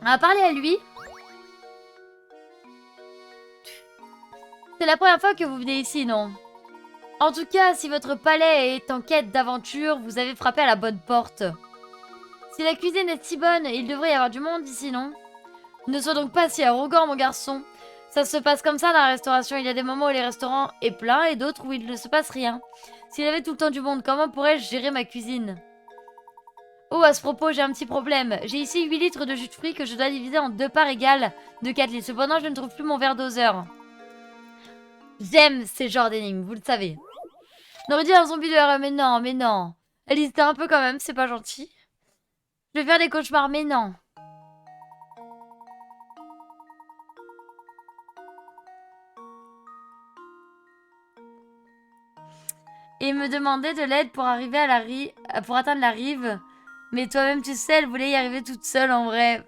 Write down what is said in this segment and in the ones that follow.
On va parler à lui. C'est la première fois que vous venez ici, non? En tout cas, si votre palais est en quête d'aventure, vous avez frappé à la bonne porte. Si la cuisine est si bonne, il devrait y avoir du monde ici, non? Ne sois donc pas si arrogant, mon garçon. Ça se passe comme ça dans la restauration. Il y a des moments où les restaurants est plein et d'autres où il ne se passe rien. S'il y avait tout le temps du monde, comment pourrais-je gérer ma cuisine? Oh, à ce propos, j'ai un petit problème. J'ai ici 8 litres de jus de fruits que je dois diviser en 2 parts égales de 4 litres. Cependant, je ne trouve plus mon verre doseur. J'aime ces genres d'énigmes, vous le savez. On aurait dit un zombie de RE, mais non, mais non. Elle hésitait un peu quand même, c'est pas gentil. Je vais faire des cauchemars, mais non. Et il me demandait de l'aide pour arriver à la pour atteindre la rive. Mais toi-même, tu sais, elle voulait y arriver toute seule en vrai.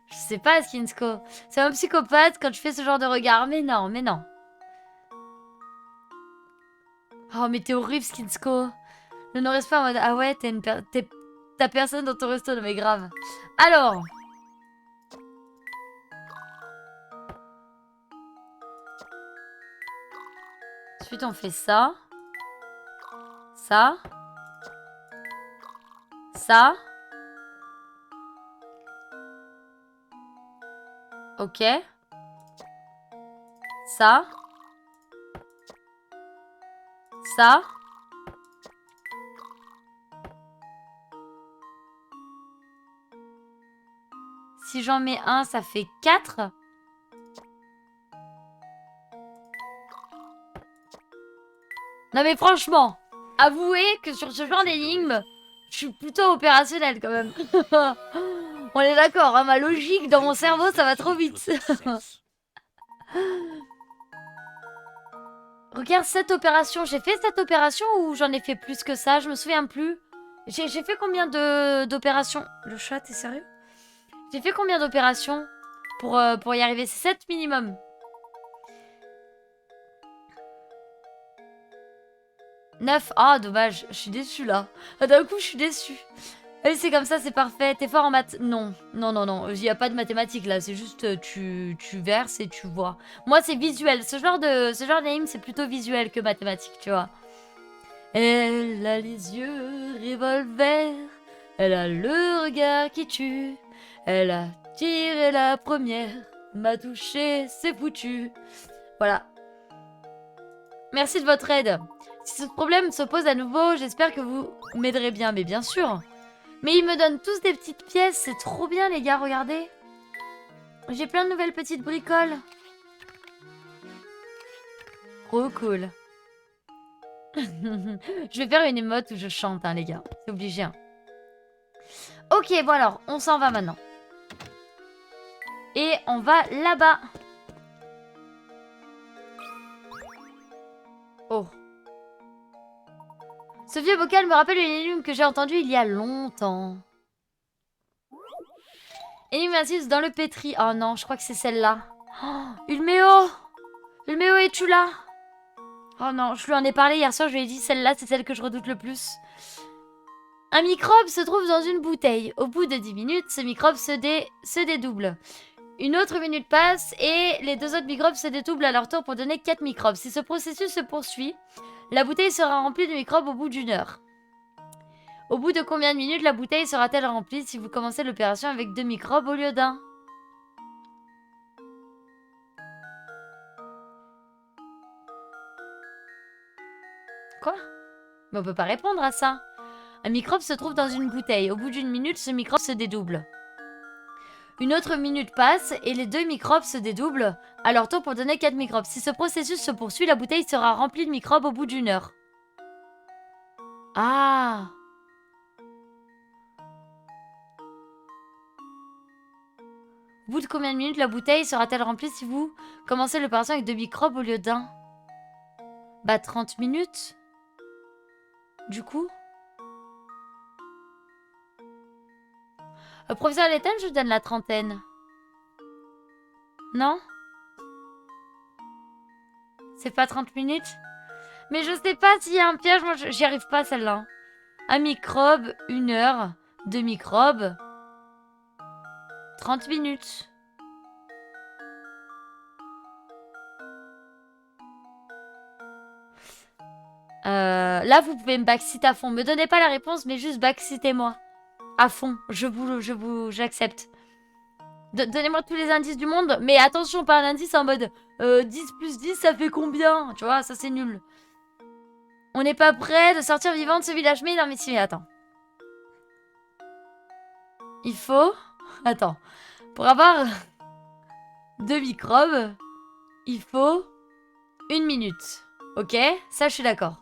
Je sais pas, Skinsko. C'est un psychopathe quand tu fais ce genre de regard. Mais non, mais non. Oh, mais t'es horrible, Skinsko. Je ne reste pas en mode ah ouais, t'as personne dans ton resto, non mais grave. Alors. Ensuite, on fait ça. Ça. Ça. Ok. Ça. Ça. Si j'en mets un, ça fait 4. Non mais franchement, avouez que sur ce genre d'énigme, je suis plutôt opérationnelle quand même. On est d'accord, hein, ma logique dans mon cerveau, ça va trop vite. Regarde cette opération. J'ai fait cette opération ou j'en ai fait plus que ça? Je me souviens plus. J'ai fait combien d'opérations? Le chat, t'es sérieux? J'ai fait combien d'opérations pour y arriver? C'est 7 minimum. 9. Ah, dommage. Je suis déçue là. Ah, d'un coup, je suis déçue. Allez, c'est comme ça, c'est parfait. T'es fort en maths? Non. Non, non, non. Il n'y a pas de mathématiques là. C'est juste tu verses et tu vois. Moi, c'est visuel. Ce genre d'anime, c'est plutôt visuel que mathématique, tu vois. Elle a les yeux revolver. Elle a le regard qui tue. Elle a tiré la première. M'a touché, c'est foutu. Voilà. Merci de votre aide. Si ce problème se pose à nouveau, j'espère que vous m'aiderez bien. Mais bien sûr. Mais ils me donnent tous des petites pièces. C'est trop bien, les gars, regardez. J'ai plein de nouvelles petites bricoles. Trop cool. Je vais faire une émote où je chante, hein, les gars. C'est obligé, hein. Ok, bon alors, on s'en va maintenant. Et on va là-bas. Oh. Ce vieux bocal me rappelle une énigme que j'ai entendue il y a longtemps. Énigme assise dans le pétri. Oh non, je crois que c'est celle-là. Oh, Ulmeo! Ulmeo, es-tu là? Oh non, je lui en ai parlé hier soir, je lui ai dit celle-là, c'est celle que je redoute le plus. Un microbe se trouve dans une bouteille. Au bout de 10 minutes, ce microbe se dédouble. Une autre minute passe et les deux autres microbes se dédoublent à leur tour pour donner 4 microbes. Si ce processus se poursuit, la bouteille sera remplie de microbes au bout d'une heure. Au bout de combien de minutes la bouteille sera-t-elle remplie si vous commencez l'opération avec 2 microbes au lieu d'un? Quoi? Mais on peut pas répondre à ça. Un microbe se trouve dans une bouteille. Au bout d'une minute, ce microbe se dédouble. Une autre minute passe et les 2 microbes se dédoublent à leur tour pour donner 4 microbes. Si ce processus se poursuit, la bouteille sera remplie de microbes au bout d'une heure. Ah! Au bout de combien de minutes la bouteille sera-t-elle remplie si vous commencez l'opération avec 2 microbes au lieu d'un? Bah 30 minutes. Du coup. Professeur Letton, je vous donne la trentaine. Non? C'est pas 30 minutes? Mais je sais pas s'il y a un piège, moi j'y arrive pas celle-là. Un microbe, 1 heure. 2 microbes. 30 minutes. Là, vous pouvez me backseat à fond. Me donnez pas la réponse, mais juste backseatez-moi. À fond. J'accepte. Donnez-moi tous les indices du monde. Mais attention, pas un indice en mode 10 plus 10, ça fait combien? Tu vois, ça c'est nul. On n'est pas prêt de sortir vivant de ce village. Mais non, mais si, mais attends. Il faut... Attends. Pour avoir 2 microbes, il faut 1 minute. Ok? Ça, je suis d'accord.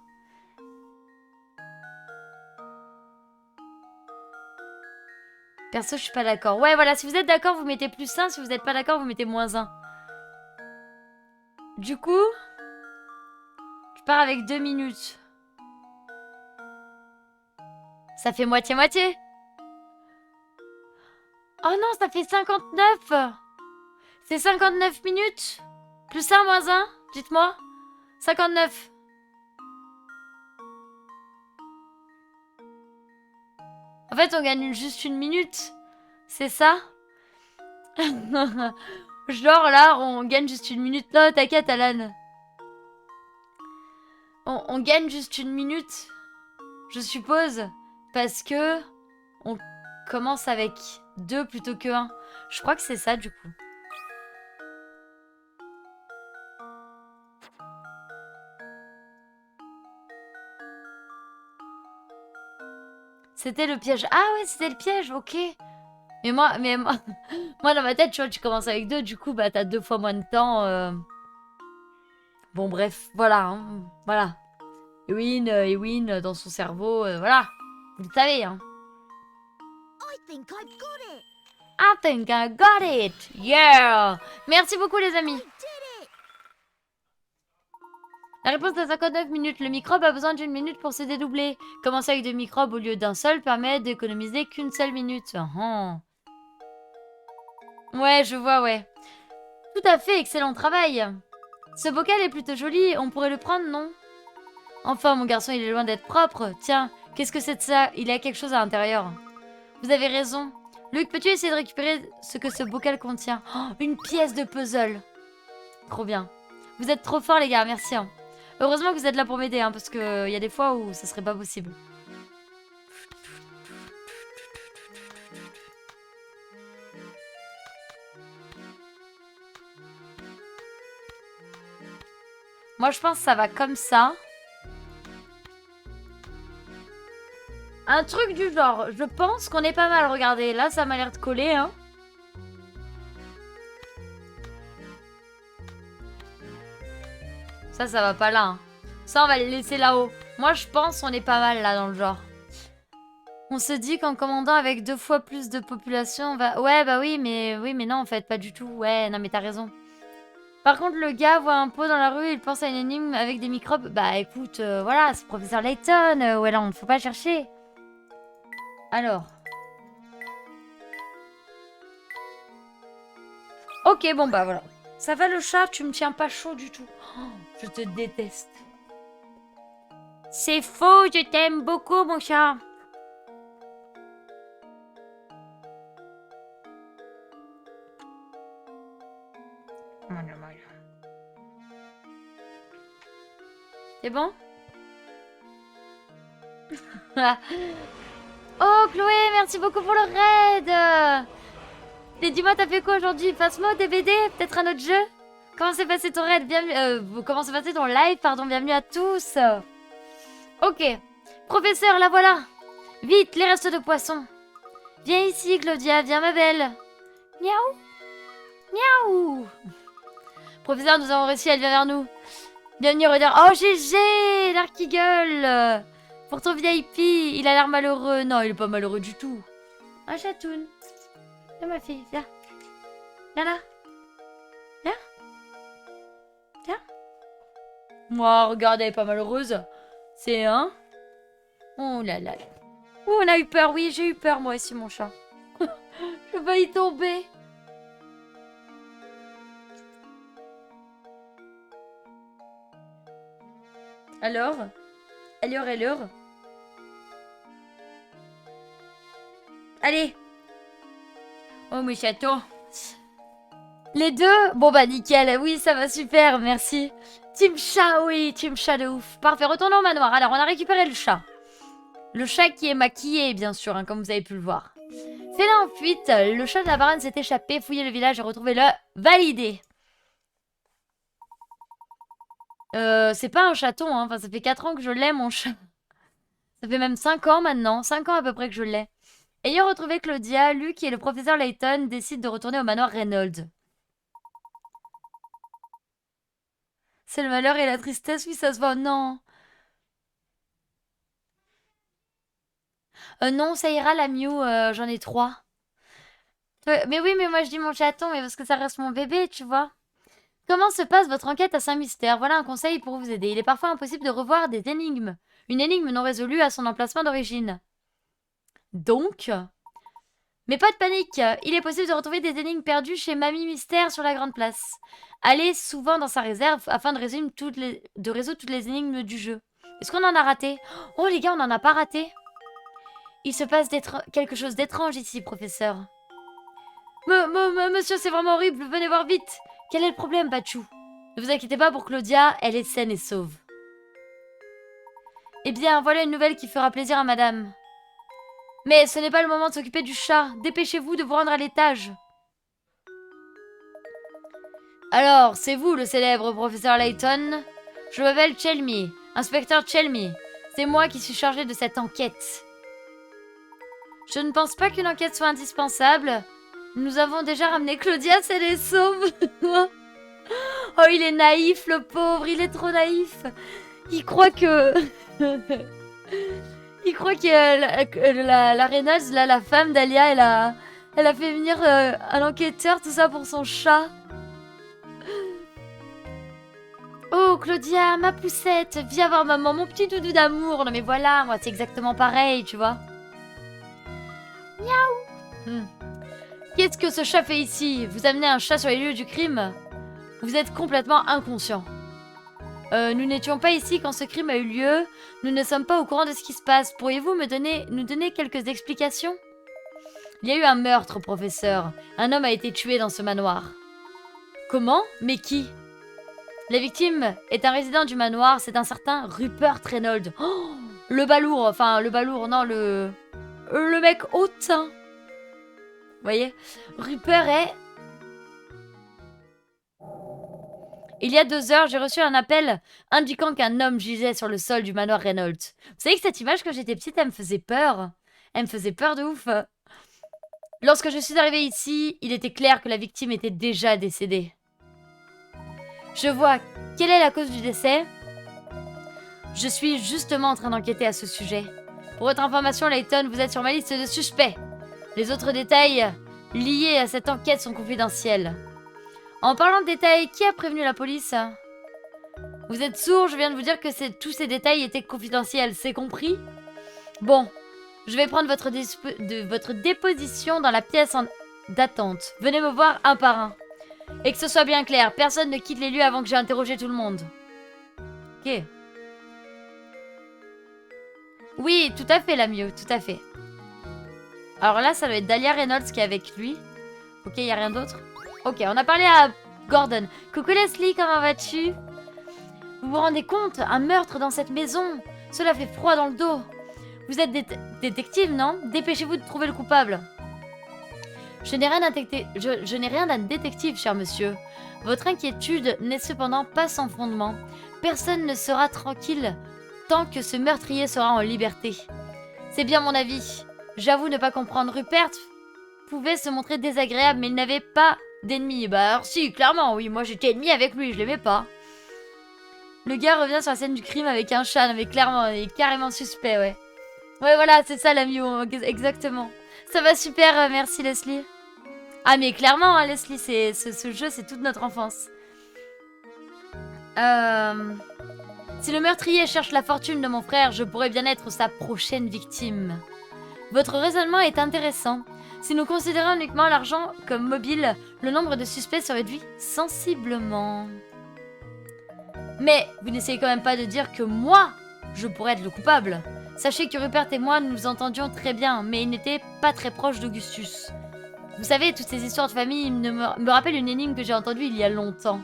Perso, je suis pas d'accord. Ouais, voilà, si vous êtes d'accord, vous mettez plus 1. Si vous n'êtes pas d'accord, vous mettez moins 1. Du coup, je pars avec 2 minutes. Ça fait moitié-moitié. Oh non, ça fait 59. C'est 59 minutes. Plus 1, moins 1, dites-moi. 59. En fait, on gagne juste 1 minute. C'est ça? Genre là, on gagne juste 1 minute. Non, t'inquiète, Alan. On gagne juste 1 minute, je suppose. Parce que on commence avec 2 plutôt que 1. Je crois que c'est ça, du coup. C'était le piège. Ah ouais, c'était le piège, ok. Mais moi, moi dans ma tête, tu vois, tu commences avec 2, du coup, bah t'as 2 fois moins de temps. Bon, bref, voilà, hein, voilà. Ewin, dans son cerveau, voilà. Vous le savez, hein. I think I got it. Yeah. Merci beaucoup, les amis. La réponse de 59 minutes. Le microbe a besoin d'1 minute pour se dédoubler. Commencer avec 2 microbes au lieu d'un seul permet d'économiser qu'une seule minute. Ouais, je vois, ouais. Tout à fait, excellent travail. Ce bocal est plutôt joli, on pourrait le prendre, non? Enfin, mon garçon, il est loin d'être propre. Tiens, qu'est-ce que c'est de ça? Il y a quelque chose à l'intérieur. Vous avez raison. Luc, peux-tu essayer de récupérer ce que ce bocal contient? Oh, une pièce de puzzle. Trop bien. Vous êtes trop forts, les gars, merci. Hein. Heureusement que vous êtes là pour m'aider, hein, parce qu'il y a des fois où ça serait pas possible. Moi, je pense que ça va comme ça. Un truc du genre. Je pense qu'on est pas mal. Regardez, là, ça m'a l'air de coller, hein. Ça va pas là. Hein. Ça, on va le laisser là-haut. Moi, je pense qu'on est pas mal, là, dans le genre. On se dit qu'en commandant avec 2 fois plus de population, on va... Ouais, bah oui, mais non, en fait, pas du tout. Ouais, non, mais t'as raison. Par contre, le gars voit un pot dans la rue, il pense à une énigme avec des microbes. Bah écoute, voilà, c'est professeur Layton. Ouais, là, on ne faut pas chercher. Alors. Ok, bon, bah voilà. Ça va le chat, tu me tiens pas chaud du tout. Oh, je te déteste. C'est faux, je t'aime beaucoup, mon chat. C'est bon? Oh, Chloé, merci beaucoup pour le raid. Et dis-moi, t'as fait quoi aujourd'hui? Phasmo, DVD? Peut-être un autre jeu? Comment s'est passé ton raid? Bienvenue, comment s'est passé ton live? Pardon, bienvenue à tous. Ok. Professeur, la voilà. Vite, les restes de poisson. Viens ici, Claudia, viens, ma belle. Miaou. Miaou. Professeur, nous avons réussi, elle vient vers nous. Bienvenue, redire. Oh, GG, l'arc-eagle. Pour ton VIP, il a l'air malheureux. Non, il est pas malheureux du tout. Un chatoun. Viens, ma fille, viens. Viens là. Viens. Viens. Moi, regarde, elle est pas malheureuse. C'est un. Oh là là. Oh, on a eu peur. Oui, j'ai eu peur, moi aussi, mon chat. Je vais y tomber. Alors? Alors? Allez. Oh, mes chatons. Les deux? Bon bah nickel, oui ça va super, merci. Team chat, oui, team chat de ouf. Parfait, retournons au manoir. Alors on a récupéré le chat. Le chat qui est maquillé bien sûr, hein, comme vous avez pu le voir. Fait là en fuite, le chat de la baronne s'est échappé, fouillé le village et retrouvé le validé. C'est pas un chaton, hein. Enfin ça fait 4 ans que je l'ai mon chat. Ça fait même 5 ans maintenant, 5 ans à peu près que je l'ai. Ayant retrouvé Claudia, Luke et le professeur Layton décident de retourner au manoir Reynolds. C'est le malheur et la tristesse, oui, ça se voit. Non. Non, ça ira, la Mew, j'en ai 3. Mais oui, mais moi je dis mon chaton, mais parce que ça reste mon bébé, tu vois. Comment se passe votre enquête à Saint-Mystère? Voilà un conseil pour vous aider. Il est parfois impossible de revoir des énigmes. Une énigme non résolue à son emplacement d'origine. Donc... Mais pas de panique, il est possible de retrouver des énigmes perdues chez Mamie Mystère sur la Grande Place. Allez souvent dans sa réserve afin de résoudre toutes les énigmes du jeu. Est-ce qu'on en a raté? Oh les gars, on n'en a pas raté. Il se passe quelque chose d'étrange ici, professeur. Monsieur, c'est vraiment horrible, venez voir vite. Quel est le problème, Pachou? Ne vous inquiétez pas pour Claudia, elle est saine et sauve. Eh bien, voilà une nouvelle qui fera plaisir à madame. Mais ce n'est pas le moment de s'occuper du chat. Dépêchez-vous de vous rendre à l'étage. Alors, c'est vous le célèbre professeur Layton? Je m'appelle Chelmy, inspecteur Chelmy. C'est moi qui suis chargé de cette enquête. Je ne pense pas qu'une enquête soit indispensable. Nous avons déjà ramené Claudia, c'est les sauve. Oh, il est naïf, le pauvre, il est trop naïf. Il croit que... Il croit que la Reynolds, là, la femme d'Alia, elle a fait venir un enquêteur, tout ça pour son chat. Oh, Claudia, ma poussette, viens voir maman, mon petit doudou d'amour. Non mais voilà, moi c'est exactement pareil, tu vois. Miaou. Qu'est-ce que ce chat fait ici? Vous amenez un chat sur les lieux du crime? Vous êtes complètement inconscient. Nous n'étions pas ici quand ce crime a eu lieu. Nous ne sommes pas au courant de ce qui se passe. Pourriez-vous nous donner quelques explications? Il y a eu un meurtre, professeur. Un homme a été tué dans ce manoir. Comment? Mais qui? La victime est un résident du manoir. C'est un certain Rupert Reynolds. Oh, le balourd. Enfin, le balourd, non, le mec hautain. Vous voyez? Rupert est... Il y a 2 heures, j'ai reçu un appel indiquant qu'un homme gisait sur le sol du manoir Reynolds. Vous savez que cette image, quand j'étais petite, elle me faisait peur. Elle me faisait peur de ouf. Lorsque je suis arrivée ici, il était clair que la victime était déjà décédée. Je vois. Quelle est la cause du décès? Je suis justement en train d'enquêter à ce sujet. Pour votre information, Layton, vous êtes sur ma liste de suspects. Les autres détails liés à cette enquête sont confidentiels. En parlant de détails, qui a prévenu la police? Vous êtes sourd, je viens de vous dire que tous ces détails étaient confidentiels, c'est compris? Bon, je vais prendre votre déposition dans la pièce d'attente. Venez me voir un par un. Et que ce soit bien clair, personne ne quitte les lieux avant que j'ai interrogé tout le monde. Ok. Oui, tout à fait, la mieux, tout à fait. Alors là, ça doit être Dahlia Reynolds qui est avec lui. Ok, il n'y a rien d'autre? Ok, on a parlé à Gordon. Coucou Leslie, comment vas-tu? Vous vous rendez compte? Un meurtre dans cette maison. Cela fait froid dans le dos. Vous êtes détective, non? Dépêchez-vous de trouver le coupable. Je n'ai rien d'un détective, cher monsieur. Votre inquiétude n'est cependant pas sans fondement. Personne ne sera tranquille tant que ce meurtrier sera en liberté. C'est bien mon avis. J'avoue ne pas comprendre. Rupert pouvait se montrer désagréable, mais il n'avait pas d'ennemi. Bah alors si, clairement, oui, moi j'étais ennemi avec lui, je l'aimais pas. Le gars revient sur la scène du crime avec un chat, non mais clairement, il est carrément suspect, ouais. Ouais, voilà, c'est ça l'ami, exactement. Ça va super, merci Leslie. Ah mais clairement, hein, Leslie, ce jeu, c'est toute notre enfance. Si le meurtrier cherche la fortune de mon frère, je pourrais bien être sa prochaine victime. Votre raisonnement est intéressant. Si nous considérons uniquement l'argent comme mobile, le nombre de suspects se réduit sensiblement. Mais vous n'essayez quand même pas de dire que moi, je pourrais être le coupable. Sachez que Rupert et moi, nous nous entendions très bien, mais il n'était pas très proche d'Augustus. Vous savez, toutes ces histoires de famille me rappellent une énigme que j'ai entendue il y a longtemps.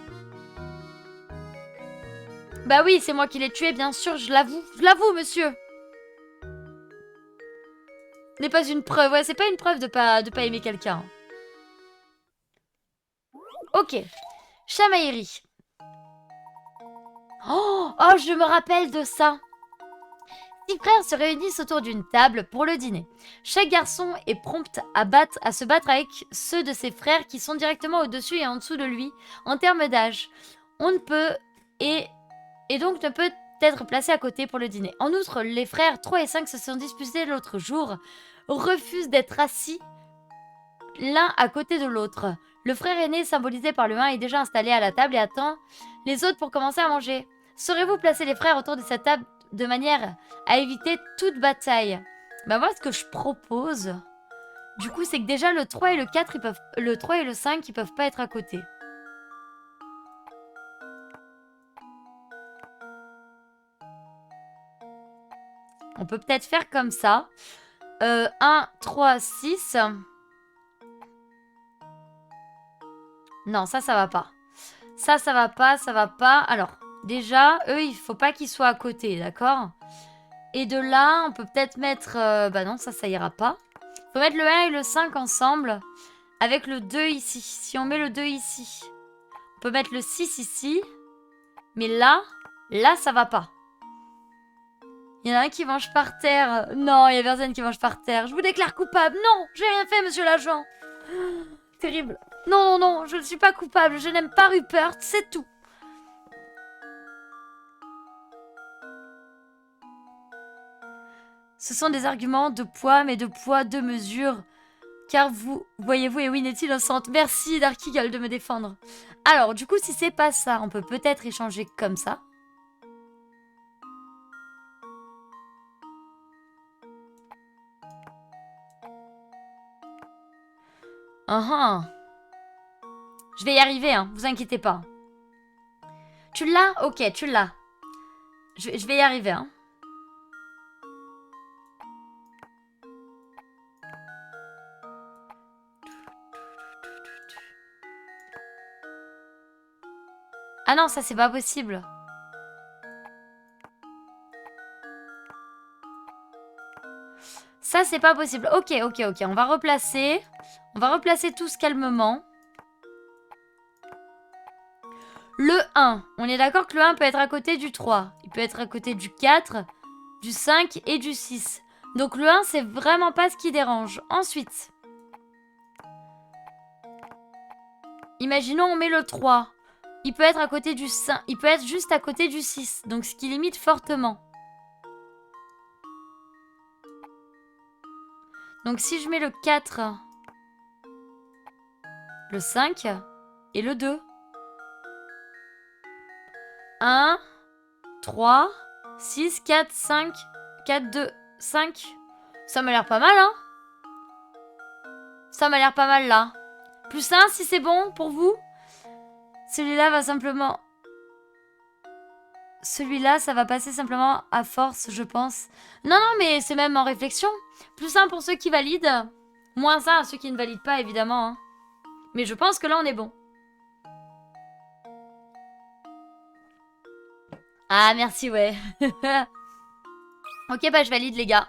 Bah oui, c'est moi qui l'ai tué, bien sûr, je l'avoue. Je l'avoue, monsieur. N'est pas une preuve. Ouais, c'est pas une preuve de pas aimer quelqu'un. Ok. Chamaillerie. Oh, je me rappelle de ça. 6 frères se réunissent autour d'une table pour le dîner. Chaque garçon est prompt à se battre avec ceux de ses frères qui sont directement au-dessus et en dessous de lui en termes d'âge. On ne peut et donc ne peut être placé à côté pour le dîner. En outre, les frères 3 et 5 se sont disputés l'autre jour, refusent d'être assis l'un à côté de l'autre. Le frère aîné, symbolisé par le 1, est déjà installé à la table et attend les autres pour commencer à manger. Saurez-vous placer les frères autour de cette table de manière à éviter toute bataille? Bah moi, ce que je propose, du coup, c'est que déjà le 3 et le 4, le 3 et le 5, ils peuvent pas être à côté. On peut peut-être faire comme ça. 1, 3, 6. Non, ça va pas. Ça va pas, ça va pas. Alors, déjà, eux, il faut pas qu'ils soient à côté, d'accord? Et de là, on peut peut-être mettre... bah non, ça ira pas. Faut mettre le 1 et le 5 ensemble. Avec le 2 ici. Si on met le 2 ici. On peut mettre le 6 ici. Mais là, ça va pas. Il y en a un qui mange par terre. Non, il y a personne qui mange par terre. Je vous déclare coupable. Non, j'ai rien fait, monsieur l'agent. Terrible. Non, non, non, je ne suis pas coupable. Je n'aime pas Rupert, c'est tout. Ce sont des arguments de poids, mais de poids, de mesure. Car vous, voyez-vous, Ewin est innocente. Merci, Dark Eagle, de me défendre. Alors, du coup, si c'est pas ça, on peut peut-être échanger comme ça. Je vais y arriver, hein, vous inquiétez pas. Tu l'as? Ok, tu l'as. Je vais y arriver, hein. Ah non, ça c'est pas possible. Ça c'est pas possible. Ok, on va replacer. On va replacer tous calmement. Le 1. On est d'accord que le 1 peut être à côté du 3. Il peut être à côté du 4, du 5 et du 6. Donc le 1, c'est vraiment pas ce qui dérange. Ensuite, imaginons on met le 3. Il peut être à côté du 5. Il peut être juste à côté du 6. Donc ce qui limite fortement. Donc si je mets le 4, le 5 et le 2. 1, 3, 6, 4, 5, 4, 2, 5. Ça m'a l'air pas mal, hein? Ça m'a l'air pas mal, là. Plus 1, si c'est bon pour vous. Celui-là va simplement... Celui-là, ça va passer simplement à force, je pense. Non, non, mais c'est même en réflexion. Plus 1 pour ceux qui valident. Moins 1 à ceux qui ne valident pas, évidemment. Hein. Mais je pense que là, on est bon. Ah, merci, ouais. Ok, bah je valide, les gars.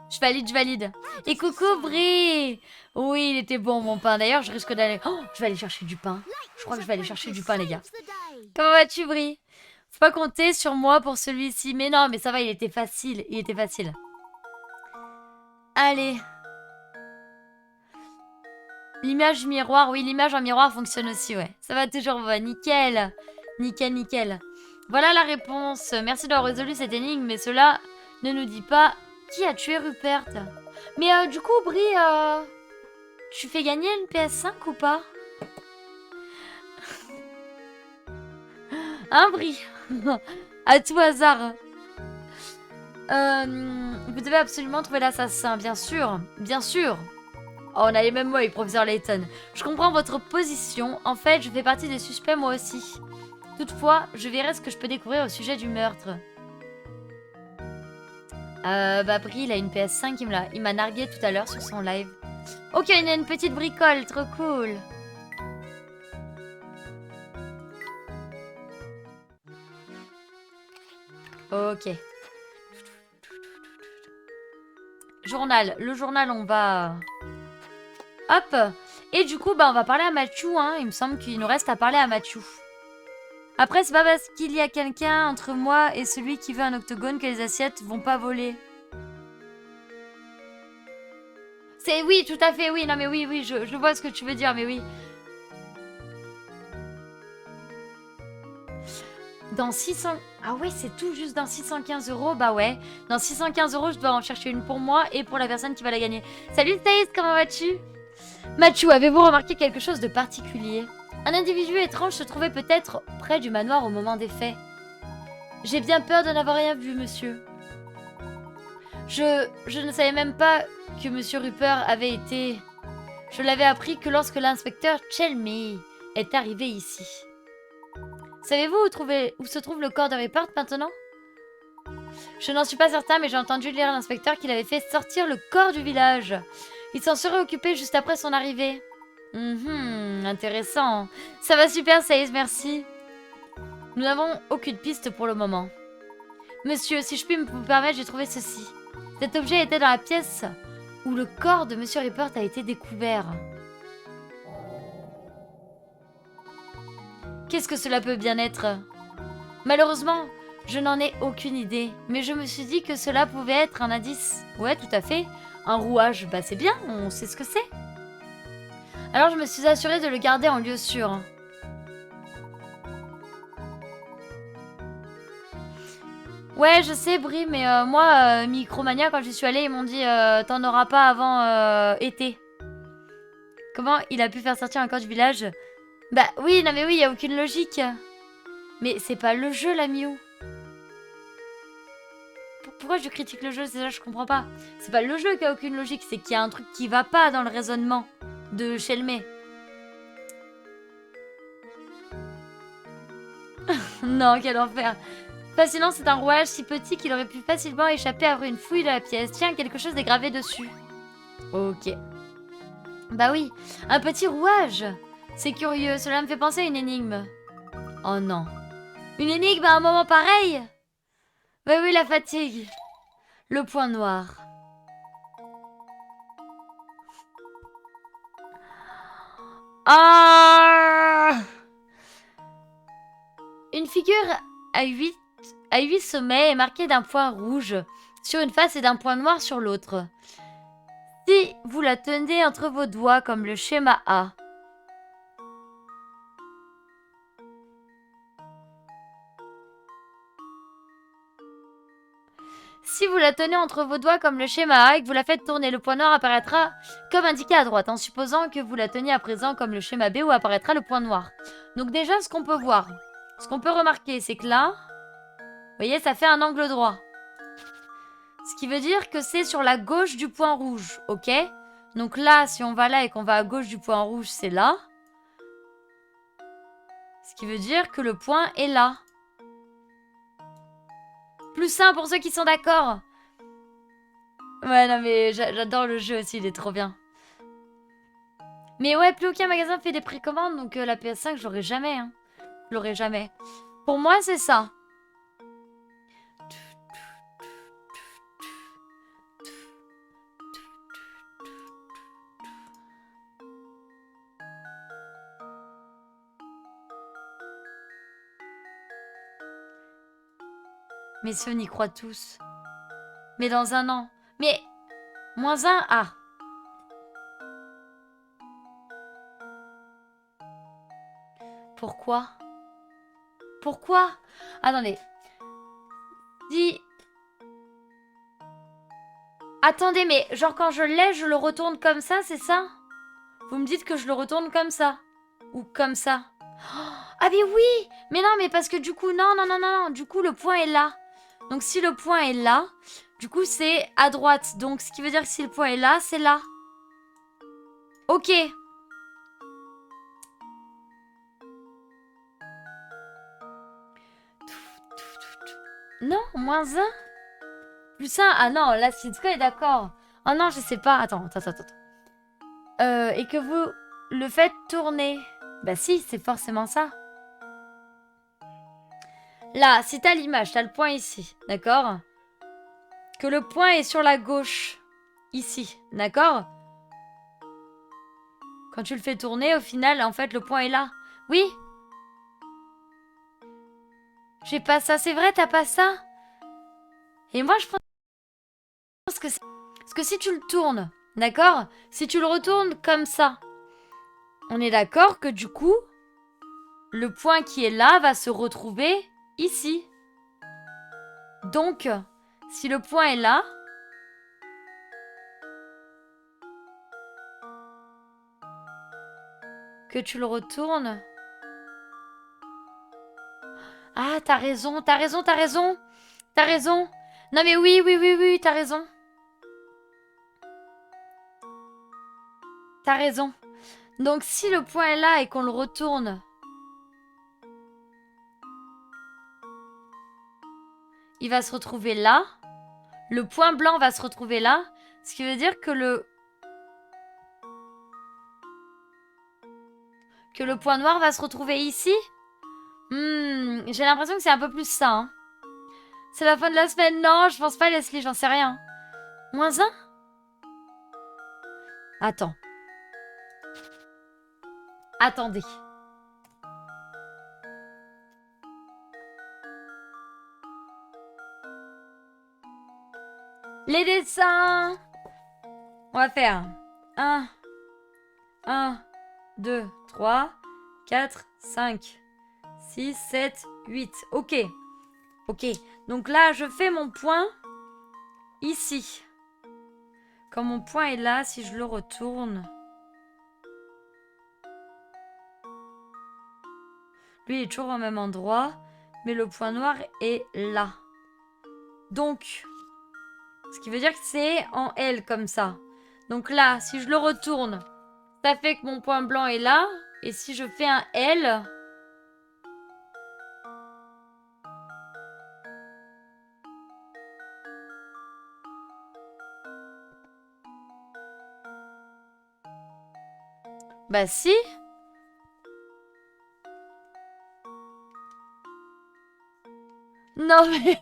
Je valide. Et coucou, Brie. Oui, il était bon, mon pain. D'ailleurs, je risque d'aller... Oh, je vais aller chercher du pain. Je crois que je vais aller chercher du pain, les gars. Comment vas-tu, Brie? Faut pas compter sur moi pour celui-ci. Mais non, mais ça va, il était facile. Allez. L'image miroir. Oui, l'image en miroir fonctionne aussi, ouais. Ça va toujours, ouais. Nickel. Nickel. Voilà la réponse. Merci d'avoir résolu cette énigme, mais cela ne nous dit pas qui a tué Rupert. Mais du coup, Brie, tu fais gagner une PS5 ou pas? Hein, Brie? À tout hasard. Vous devez absolument trouver l'assassin, bien sûr. Oh, on a les mêmes mots avec professeur Layton. Je comprends votre position. En fait, je fais partie des suspects moi aussi. Toutefois, je verrai ce que je peux découvrir au sujet du meurtre. Bah Brie, il a une PS5, il m'a nargué tout à l'heure sur son live. Ok, il y a une petite bricole, trop cool. Ok. Journal. Le journal, on va... Hop. Et du coup, bah, on va parler à Mathieu. Hein. Il me semble qu'il nous reste à parler à Mathieu. Après, c'est pas parce qu'il y a quelqu'un entre moi et celui qui veut un octogone que les assiettes vont pas voler. C'est... Oui, tout à fait, oui. Non, mais oui, je vois ce que tu veux dire, mais oui. Dans 600... Ah ouais, c'est tout juste dans 615 €. Bah ouais. Dans 615 €, je dois en chercher une pour moi et pour la personne qui va la gagner. Salut Thaïs, comment vas-tu? Mathieu, avez-vous remarqué quelque chose de particulier? Un individu étrange se trouvait peut-être près du manoir au moment des faits. J'ai bien peur de n'avoir rien vu, monsieur. Je ne savais même pas que monsieur Rupert avait été... Je l'avais appris que lorsque l'inspecteur Chelmy est arrivé ici. Savez-vous où se trouve le corps de Rupert maintenant? Je n'en suis pas certain, mais j'ai entendu dire à l'inspecteur qu'il avait fait sortir le corps du village. Il s'en serait occupé juste après son arrivée. Intéressant. Ça va super, Saïs, merci. Nous n'avons aucune piste pour le moment. Monsieur, si je puis me permettre, j'ai trouvé ceci. Cet objet était dans la pièce où le corps de monsieur Rupert a été découvert. Qu'est-ce que cela peut bien être? Malheureusement, je n'en ai aucune idée, mais je me suis dit que cela pouvait être un indice. Ouais, tout à fait. Un rouage, bah c'est bien, on sait ce que c'est. Alors je me suis assurée de le garder en lieu sûr. Ouais, je sais, Brie, mais moi, Micromania, quand j'y suis allée, ils m'ont dit t'en auras pas avant été. Comment il a pu faire sortir un corps du village? Bah oui, non mais oui, il n'y a aucune logique. Mais c'est pas le jeu, la Miou. Pourquoi je critique le jeu? C'est ça, je comprends pas. C'est pas le jeu qui a aucune logique, c'est qu'il y a un truc qui va pas dans le raisonnement de Chelmé. Non, quel enfer. Fascinant, c'est un rouage si petit qu'il aurait pu facilement échapper après une fouille de la pièce. Tiens, quelque chose est gravé dessus. Ok. Bah oui, un petit rouage. C'est curieux, cela me fait penser à une énigme. Oh non. Une énigme à un moment pareil? Bah oui, la fatigue. Le point noir. Ah! Une figure à 8 sommets est marquée d'un point rouge sur une face et d'un point noir sur l'autre. Si vous la tenez entre vos doigts comme le schéma A. Si vous la tenez entre vos doigts comme le schéma A et que vous la faites tourner, le point noir apparaîtra comme indiqué à droite, en supposant que vous la teniez à présent comme le schéma B où apparaîtra le point noir. Donc déjà, ce qu'on peut voir, ce qu'on peut remarquer, c'est que là, vous voyez, ça fait un angle droit. Ce qui veut dire que c'est sur la gauche du point rouge, ok? Donc là, si on va là et qu'on va à gauche du point rouge, c'est là. Ce qui veut dire que le point est là. Plus 1 pour ceux qui sont d'accord. Ouais, non mais j'adore le jeu aussi, il est trop bien. Mais ouais, plus aucun magasin fait des précommandes, donc la PS5, je l'aurai jamais. Hein. Je l'aurai jamais. Pour moi, c'est ça. Messieurs, on y croit tous. Mais dans un an. Mais... -1, ah. Pourquoi? Pourquoi? Attendez. Si... Attendez, mais genre quand je l'ai, je le retourne comme ça, c'est ça? Vous me dites que je le retourne comme ça? Ou comme ça? Ah mais oui! Mais non, mais parce que du coup, non. Du coup, le point est là. Donc si le point est là, du coup, c'est à droite. Donc ce qui veut dire que si le point est là, c'est là. Ok. Non, -1? Plus 1? Ah non, là, Sitsuko est d'accord. Oh non, je sais pas. Attends. et que vous le faites tourner. Bah si, c'est forcément ça. Là, si t'as l'image, t'as le point ici, d'accord? Que le point est sur la gauche, ici, d'accord? Quand tu le fais tourner, au final, en fait, le point est là. Oui? J'ai pas ça, c'est vrai, t'as pas ça? Et moi, je pense que c'est... Parce que si tu le tournes, d'accord? Si tu le retournes comme ça, on est d'accord que du coup, le point qui est là va se retrouver ici. Donc, si le point est là, que tu le retournes... Ah, t'as raison, t'as raison, t'as raison. T'as raison. Non mais oui, oui, oui, oui, t'as raison. T'as raison. Donc si le point est là et qu'on le retourne, il va se retrouver là. Le point blanc va se retrouver là. Ce qui veut dire que le point noir va se retrouver ici. J'ai l'impression que c'est un peu plus ça. Hein. C'est la fin de la semaine. Non, je pense pas, Leslie, j'en sais rien. -1 ? Attends. Attendez. Les dessins. On va faire 1, 2, 3, 4, 5, 6, 7, 8. Ok. Ok. Donc là, je fais mon point ici. Quand mon point est là, si je le retourne... Lui, il est toujours au même endroit. Mais le point noir est là. Donc, ce qui veut dire que c'est en L comme ça. Donc là, si je le retourne, ça fait que mon point blanc est là. Et si je fais un L... Bah si. Non mais...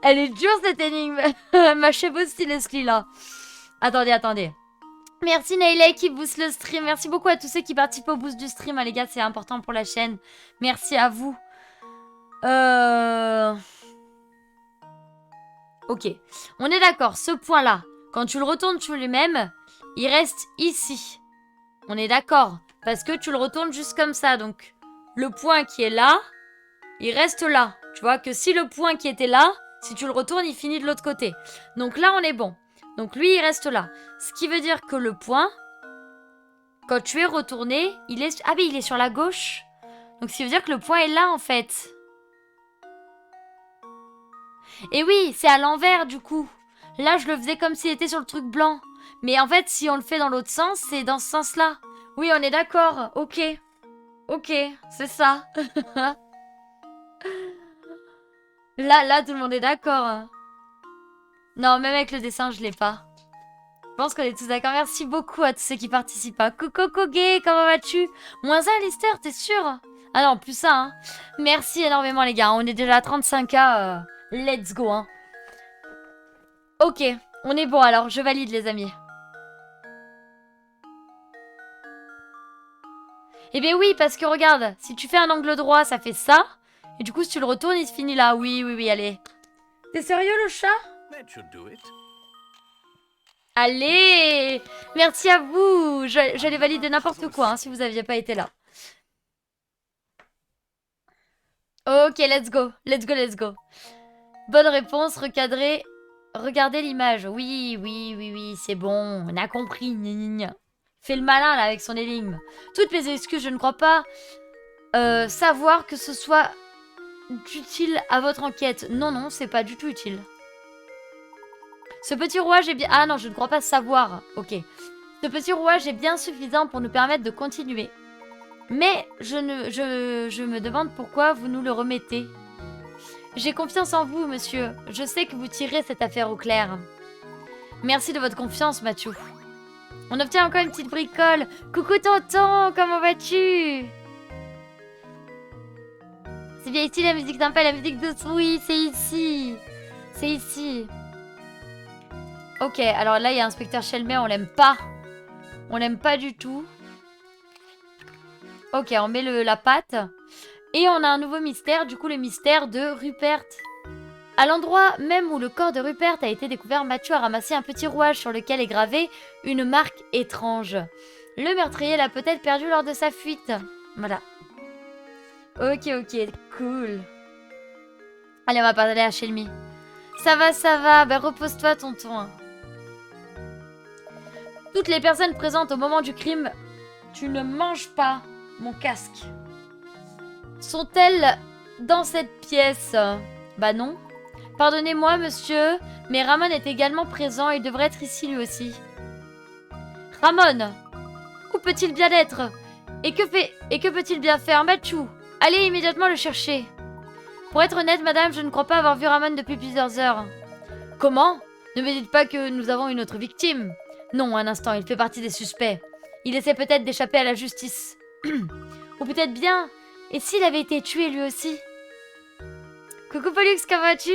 Elle est dure cette énigme. Ma chèvre aussi, Leslie, là. Attendez, attendez. Merci Nayley qui booste le stream. Merci beaucoup à tous ceux qui participent au boost du stream. Hein, les gars, c'est important pour la chaîne. Merci à vous. Ok. On est d'accord. Ce point-là, quand tu le retournes sur lui-même, il reste ici. On est d'accord. Parce que tu le retournes juste comme ça. Donc, le point qui est là, il reste là. Tu vois que si le point qui était là, si tu le retournes, il finit de l'autre côté. Donc là, on est bon. Donc lui, il reste là. Ce qui veut dire que le point, quand tu es retourné, il est... Ah mais il est sur la gauche. Donc ce qui veut dire que le point est là, en fait. Et oui, c'est à l'envers, du coup. Là, je le faisais comme s'il était sur le truc blanc. Mais en fait, si on le fait dans l'autre sens, c'est dans ce sens-là. Oui, on est d'accord. Ok. Ok, c'est ça. Là, tout le monde est d'accord. Non, même avec le dessin, je l'ai pas. Je pense qu'on est tous d'accord. Merci beaucoup à tous ceux qui participent. Coco Kogé, comment vas-tu? -1, Lister, t'es sûr? Ah non, plus ça, hein. Merci énormément, les gars. On est déjà à 35K. Let's go, hein. Ok, on est bon alors. Je valide, les amis. Eh bien oui, parce que regarde, si tu fais un angle droit, ça fait ça. Et du coup, si tu le retournes, il se finit là. Oui, oui, oui, allez. T'es sérieux, le chat? Allez! Merci à vous! J'allais valider n'importe quoi hein, si vous n'aviez pas été là. Ok, let's go. Let's go, let's go. Bonne réponse, recadrer. Regardez l'image. Oui, oui, oui, oui, c'est bon. On a compris. Gna, gna, gna. Fait le malin là avec son énigme. Toutes mes excuses, je ne crois pas savoir que ce soit utile à votre enquête. Non, non, c'est pas du tout utile. Ce petit rouage est bien... Ah non, je ne crois pas savoir. Ok. Ce petit rouage est bien suffisant pour nous permettre de continuer. Mais je me demande pourquoi vous nous le remettez. J'ai confiance en vous, monsieur. Je sais que vous tirez cette affaire au clair. Merci de votre confiance, Mathieu. On obtient encore une petite bricole. Coucou tonton, comment vas-tu? C'est bien ici la musique sympa, la musique douce. Oui, c'est ici. C'est ici. Ok, alors là, il y a Inspecteur Shelmer, on l'aime pas. On l'aime pas du tout. Ok, on met la pâte. Et on a un nouveau mystère, du coup le mystère de Rupert. À l'endroit même où le corps de Rupert a été découvert, Mathieu a ramassé un petit rouage sur lequel est gravée une marque étrange. Le meurtrier l'a peut-être perdu lors de sa fuite. Voilà. Ok, cool. Allez, on va parler à Shelmy. Ça va. Ben, repose-toi, tonton. Toutes les personnes présentes au moment du crime, tu ne manges pas mon casque. Sont-elles dans cette pièce? Bah non. Pardonnez-moi, monsieur, mais Ramon est également présent. Il devrait être ici, lui aussi. Ramon! Où peut-il bien être? Et que peut-il bien faire? Mathieu, allez immédiatement le chercher. Pour être honnête, madame, je ne crois pas avoir vu Ramon depuis plusieurs heures. Comment? Ne me dites pas que nous avons une autre victime. Non, un instant, il fait partie des suspects. Il essaie peut-être d'échapper à la justice. Ou peut-être bien... Et s'il avait été tué lui aussi? Coucou Pollux, comment vas-tu?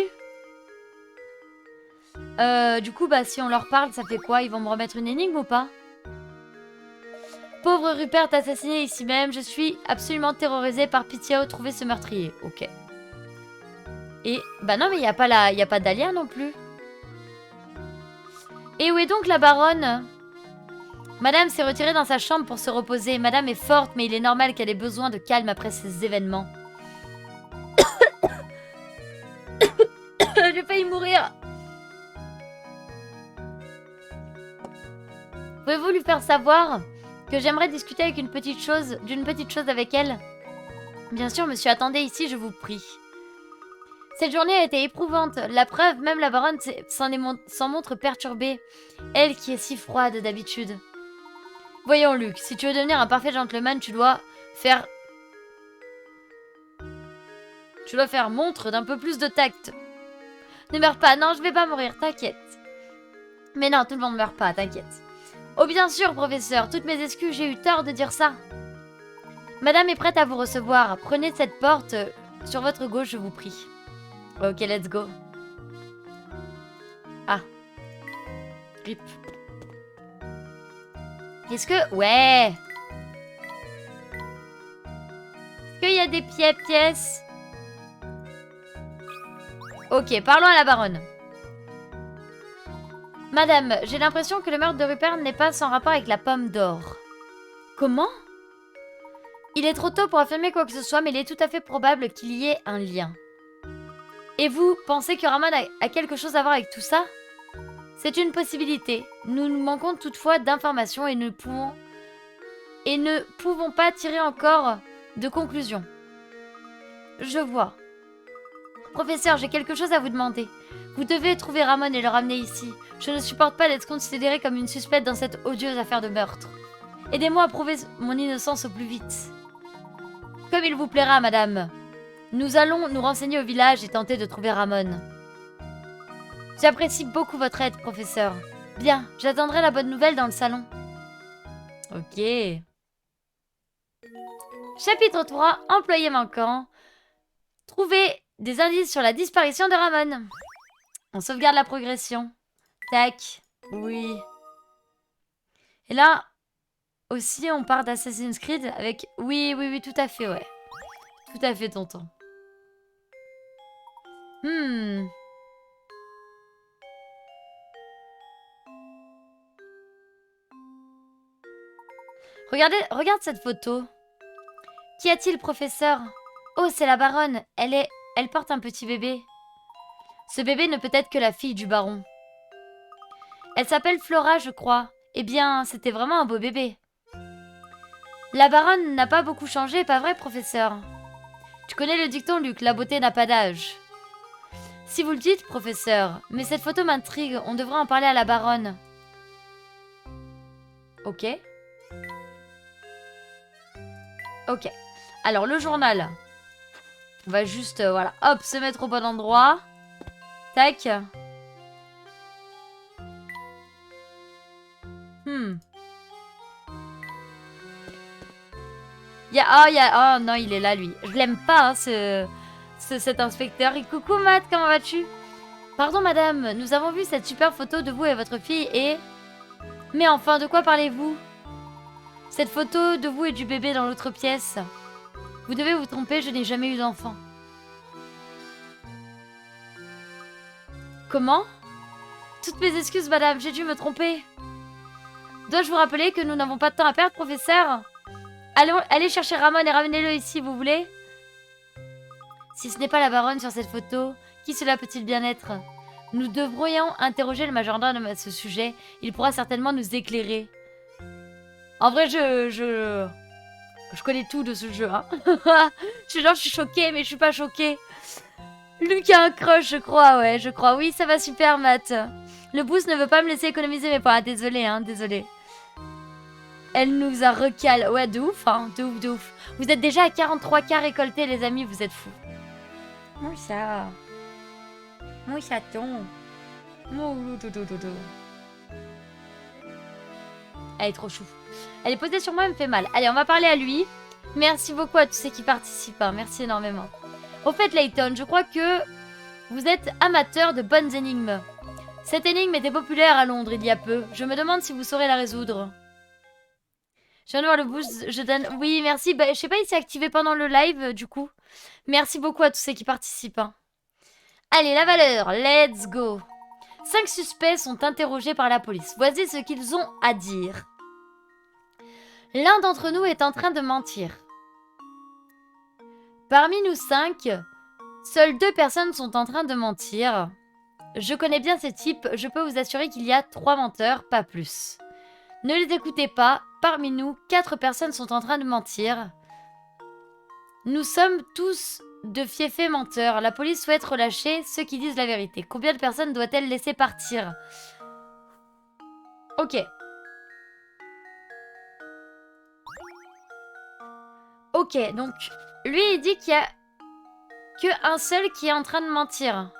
Du coup, bah si on leur parle, ça fait quoi? Ils vont me remettre une énigme ou pas? Pauvre Rupert assassiné ici même, je suis absolument terrorisée. Par pitié, retrouver ce meurtrier. Ok. Et, bah non, mais il n'y a pas Dahlia non plus. Et où est donc la baronne? Madame s'est retirée dans sa chambre pour se reposer. Madame est forte, mais il est normal qu'elle ait besoin de calme après ces événements. J'ai failli mourir. Pouvez-vous lui faire savoir que j'aimerais discuter avec d'une petite chose avec elle? Bien sûr, monsieur, attendez ici, je vous prie. Cette journée a été éprouvante. La preuve, même la baronne s'en montre perturbée. Elle qui est si froide d'habitude. Voyons, Luc, si tu veux devenir un parfait gentleman, tu dois faire montre d'un peu plus de tact. Ne meurs pas, non, je vais pas mourir, t'inquiète. Mais non, tout le monde meurt pas, t'inquiète. Oh bien sûr, professeur, toutes mes excuses, j'ai eu tort de dire ça. Madame est prête à vous recevoir. Prenez cette porte sur votre gauche, je vous prie. Ok, let's go. Ah. Rip. Est-ce que... Ouais. Est-ce qu'il y a des pièces? Ok, parlons à la baronne. Madame, j'ai l'impression que le meurtre de Rupert n'est pas sans rapport avec la pomme d'or. Comment? Il est trop tôt pour affirmer quoi que ce soit, mais il est tout à fait probable qu'il y ait un lien. Et vous, pensez que Ramon a quelque chose à voir avec tout ça? C'est une possibilité. Nous manquons toutefois d'informations et ne pouvons pas tirer encore de conclusion. Je vois. Professeur, j'ai quelque chose à vous demander. Vous devez trouver Ramon et le ramener ici. Je ne supporte pas d'être considérée comme une suspecte dans cette odieuse affaire de meurtre. Aidez-moi à prouver mon innocence au plus vite. Comme il vous plaira, madame. Nous allons nous renseigner au village et tenter de trouver Ramon. J'apprécie beaucoup votre aide, professeur. Bien, j'attendrai la bonne nouvelle dans le salon. Ok. Chapitre 3, employé manquant. Trouver des indices sur la disparition de Ramon. On sauvegarde la progression. Tac. Oui. Et là, aussi, on part d'Assassin's Creed avec... Oui, tout à fait, ouais. Tout à fait, tonton. Regarde cette photo. Qu'y a-t-il, professeur? Oh, c'est la baronne. Elle porte un petit bébé. Ce bébé ne peut être que la fille du baron. Elle s'appelle Flora, je crois. Eh bien, c'était vraiment un beau bébé. La baronne n'a pas beaucoup changé, pas vrai, professeur? Tu connais le dicton, Luc, la beauté n'a pas d'âge. Si vous le dites, professeur, mais cette photo m'intrigue, on devrait en parler à la baronne. Ok. Ok. Alors, le journal. On va juste, voilà, hop, se mettre au bon endroit. Tac. Oh non, il est là, lui. Je l'aime pas, hein, cet inspecteur. Et coucou, Matt, comment vas-tu? Pardon, madame, nous avons vu cette super photo de vous et votre fille et... Mais enfin, de quoi parlez-vous? Cette photo de vous et du bébé dans l'autre pièce. Vous devez vous tromper, je n'ai jamais eu d'enfant. Comment? Toutes mes excuses, madame, j'ai dû me tromper. Dois-je vous rappeler que nous n'avons pas de temps à perdre, professeur? Allez chercher Ramon et ramenez-le ici, vous voulez? Si ce n'est pas la baronne sur cette photo, qui cela peut-il bien être? Nous devrions interroger le majordome à ce sujet. Il pourra certainement nous éclairer. En vrai, je connais tout de ce jeu, hein. Je suis choquée, mais je suis pas choquée. Luc a un crush, je crois, ouais, je crois. Oui, ça va super, Matt. Le boost ne veut pas me laisser économiser mes points. Ah, désolé, hein, désolé. Elle nous a recalé. Ouais, de ouf, hein, de ouf, de ouf. Vous êtes déjà à 43 cas récoltés, les amis, vous êtes fous. Mon chat. Mon chaton. Mon louloulouloulou. Elle est trop chou. Elle est posée sur moi, elle me fait mal. Allez, on va parler à lui. Merci beaucoup à tous ceux qui participent. Hein. Merci énormément. Au fait, Layton, je crois que vous êtes amateur de bonnes énigmes. Cette énigme était populaire à Londres il y a peu. Je me demande si vous saurez la résoudre. Je viens de voir le boost. Je donne... Oui, merci. Bah, je sais pas, il s'est activé pendant le live, du coup. Merci beaucoup à tous ceux qui participent. Hein. Allez, la valeur. Let's go. 5 suspects sont interrogés par la police. Voici ce qu'ils ont à dire. L'un d'entre nous est en train de mentir. Parmi nous 5, seules 2 personnes sont en train de mentir. Je connais bien ces types, je peux vous assurer qu'il y a 3 menteurs, pas plus. Ne les écoutez pas, parmi nous, 4 personnes sont en train de mentir. Nous sommes tous de fiefés menteurs. La police souhaite relâcher ceux qui disent la vérité. Combien de personnes doit-elle laisser partir? Ok. Ok, donc lui il dit qu'il y a que un seul qui est en train de mentir.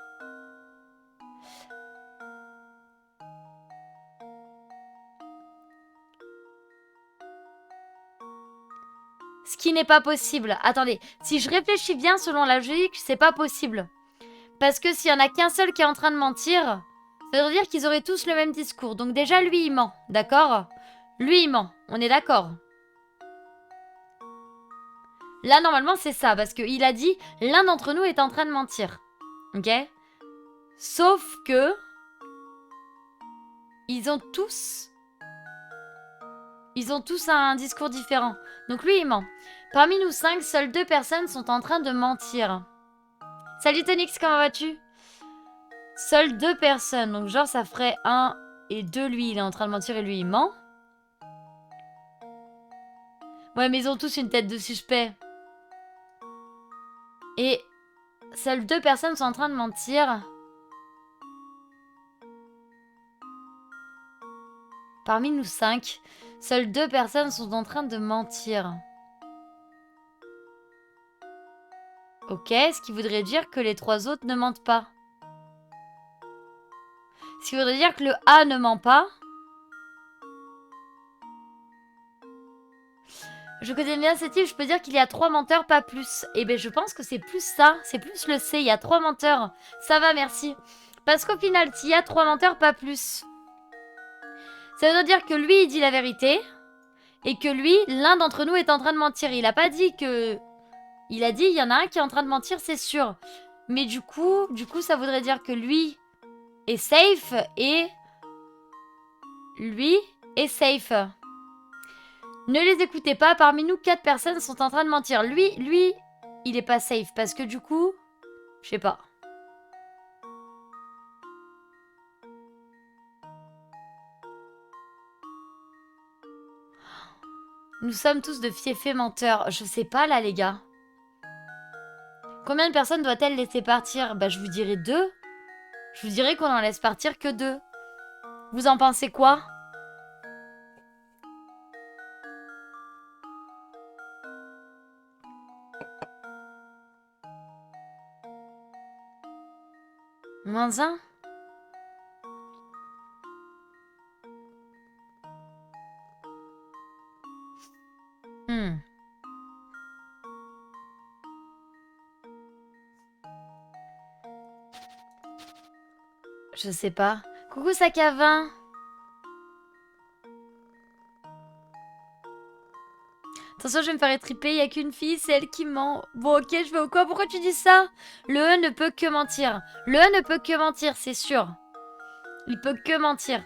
Ce qui n'est pas possible. Attendez, si je réfléchis bien selon la logique, c'est pas possible. Parce que s'il y en a qu'un seul qui est en train de mentir, ça veut dire qu'ils auraient tous le même discours. Donc déjà lui il ment, d'accord? Lui il ment, on est d'accord? Là normalement c'est ça, parce qu'il a dit l'un d'entre nous est en train de mentir. Ok? Sauf que ils ont tous un discours différent. Donc lui, il ment. Parmi nous 5, seules 2 personnes sont en train de mentir. Salut Tonix, comment vas-tu? Seules 2 personnes. Donc genre, ça ferait 1 et 2, lui, il est en train de mentir et lui, il ment. Ouais, mais ils ont tous une tête de suspect. Et seules 2 personnes sont en train de mentir. Parmi nous 5, seules 2 personnes sont en train de mentir. Ok, ce qui voudrait dire que les 3 autres ne mentent pas. Ce qui voudrait dire que le A ne ment pas. Je connais bien ce type, je peux dire qu'il y a 3 menteurs, pas plus. Et ben je pense que c'est plus ça, c'est plus le C, il y a 3 menteurs. Ça va, merci. Parce qu'au final, s'il y a 3 menteurs, pas plus. Ça veut dire que lui, il dit la vérité. Et que lui, l'un d'entre nous est en train de mentir. Il a pas dit que... Il a dit, il y en a un qui est en train de mentir, c'est sûr. Mais du coup, ça voudrait dire que lui est safe et... Lui est safe. Ne les écoutez pas, parmi nous, 4 personnes sont en train de mentir. Lui, il est pas safe parce que du coup, je sais pas. Nous sommes tous de fiefés menteurs. Je sais pas là, les gars. Combien de personnes doit-elle laisser partir? Bah, je vous dirais 2. Je vous dirais qu'on en laisse partir que 2. Vous en pensez quoi? Moins 1? Je sais pas. Coucou sac à vin. Attention, je vais me faire étriper, il y a qu'une fille, c'est elle qui ment. Bon, ok, je vais au quoi? Pourquoi tu dis ça? Le E ne peut que mentir. Le E ne peut que mentir, c'est sûr. Il peut que mentir.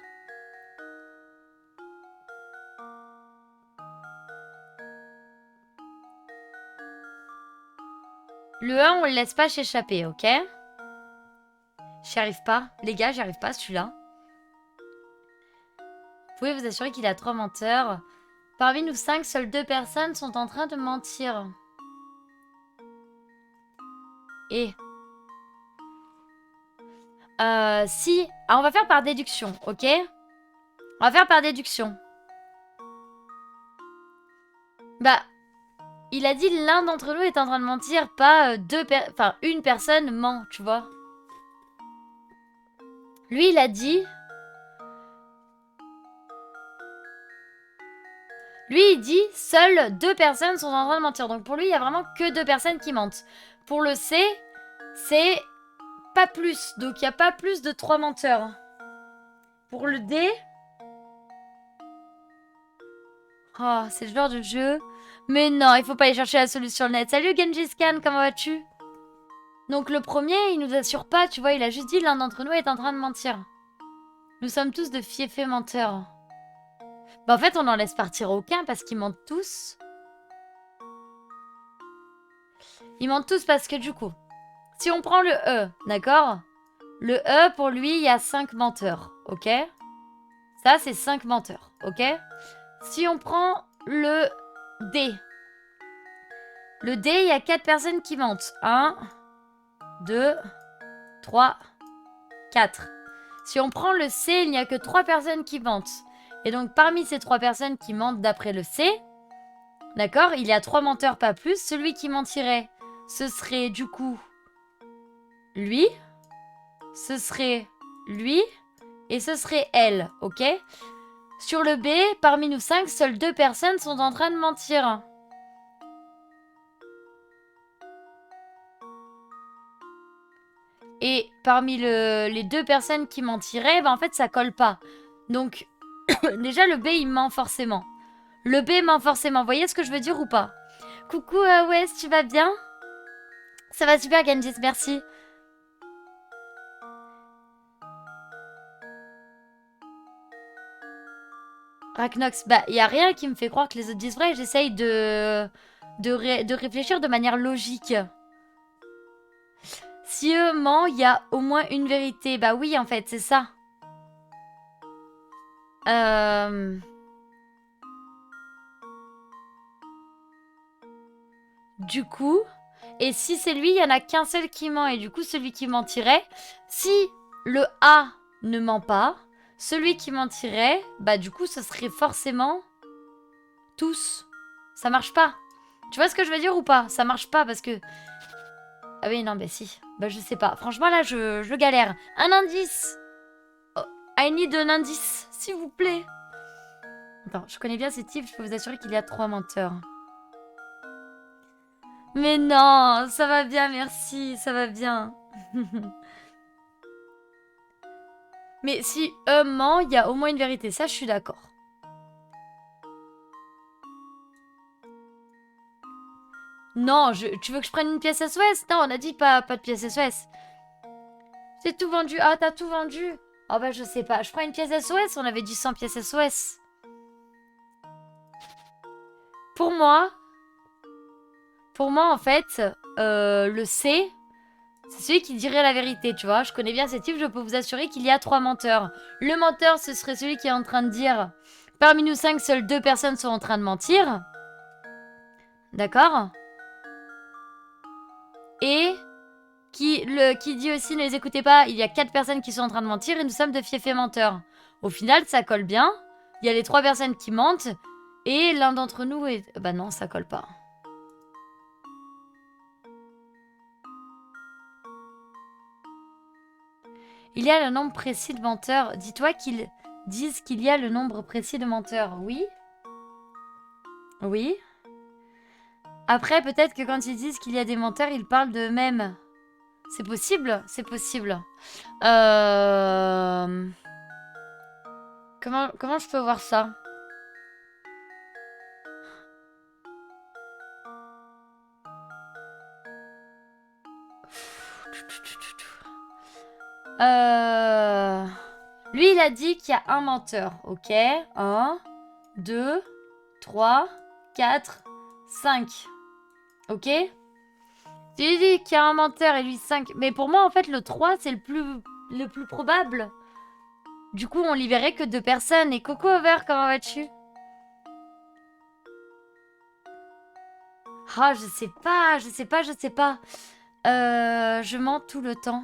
Le 1, on le laisse pas s'échapper, ok? J'y arrive pas. Les gars, j'y arrive pas, celui-là. Vous pouvez vous assurer qu'il a 3 menteurs. Parmi nous 5, seules 2 personnes sont en train de mentir. Et... si... Ah, on va faire par déduction, ok? On va faire par déduction. Bah... Il a dit l'un d'entre nous est en train de mentir, pas enfin, une personne ment, tu vois. Lui, il a dit... Lui, il dit seules 2 personnes sont en train de mentir. Donc pour lui, il y a vraiment que 2 personnes qui mentent. Pour le C, c'est pas plus. Donc il n'y a pas plus de 3 menteurs. Pour le D... Oh, c'est le genre de jeu... Mais non, il faut pas aller chercher la solution net. Salut Genji Scan, comment vas-tu? Donc le premier, il nous assure pas, tu vois, il a juste dit l'un d'entre nous est en train de mentir. Nous sommes tous de fiefés menteurs. Bah en fait, on n'en laisse partir aucun parce qu'ils mentent tous. Ils mentent tous parce que du coup, si on prend le E, d'accord? Le E, pour lui, il y a 5 menteurs, ok? Ça, c'est 5 menteurs, ok? Si on prend le D. Le D, il y a 4 personnes qui mentent. 1, 2, 3, 4. Si on prend le C, il n'y a que 3 personnes qui mentent. Et donc, parmi ces 3 personnes qui mentent d'après le C, d'accord, il y a 3 menteurs, pas plus. Celui qui mentirait, ce serait du coup lui, ce serait lui, et ce serait elle, ok? Sur le B, parmi nous 5, seules 2 personnes sont en train de mentir. Et parmi les 2 personnes qui mentiraient, bah en fait, ça colle pas. Donc, déjà, le B, il ment forcément. Le B ment forcément. Vous voyez ce que je veux dire ou pas? Coucou, Wes, tu vas bien? Ça va super, Genjis, merci. Raknox, bah, il y a rien qui me fait croire que les autres disent vrai. J'essaye de réfléchir de manière logique. Si eux mentent, il y a au moins une vérité. Bah oui, en fait, c'est ça. Du coup, et si c'est lui, il y en a qu'un seul qui ment. Et du coup, celui qui mentirait, si le A ne ment pas, celui qui mentirait, bah du coup, ce serait forcément tous. Ça marche pas. Tu vois ce que je veux dire ou pas? Ça marche pas parce que... Ah oui, non, bah si. Bah je sais pas. Franchement, là, je galère. Un indice. Oh, I need un indice, s'il vous plaît. Attends, je connais bien ces types, je peux vous assurer qu'il y a 3 menteurs. Mais non, ça va bien, merci, ça va bien. Mais si eux ment, il y a au moins une vérité, ça je suis d'accord. Non, tu veux que je prenne une pièce SOS? Non, on a dit pas de pièce SOS. J'ai tout vendu. Ah, t'as tout vendu? Oh bah je sais pas, je prends une pièce SOS, on avait dit 100 pièces SOS. Pour moi en fait, le C, c'est celui qui dirait la vérité, tu vois. Je connais bien ces types, je peux vous assurer qu'il y a 3 menteurs. Le menteur, ce serait celui qui est en train de dire « Parmi nous 5, seules 2 personnes sont en train de mentir. » D'accord? Et qui dit aussi « Ne les écoutez pas, il y a 4 personnes qui sont en train de mentir et nous sommes de fiefés menteurs. » Au final, ça colle bien. Il y a les 3 personnes qui mentent et l'un d'entre nous est... Bah non, ça colle pas. Il y a le nombre précis de menteurs. Dis-toi qu'ils disent qu'il y a le nombre précis de menteurs. Oui. Oui. Après, peut-être que quand ils disent qu'il y a des menteurs, ils parlent d'eux-mêmes. C'est possible, c'est possible. Comment je peux voir ça? Lui, il a dit qu'il y a un menteur. Ok. 1, 2, 3, 4, 5. Ok. Tu dis qu'il y a un menteur et lui 5. Mais pour moi, en fait, le 3, c'est le plus probable. Du coup, on libérait que 2 personnes. Et Coco Over, comment vas-tu? Ah, je sais pas. Je mens tout le temps.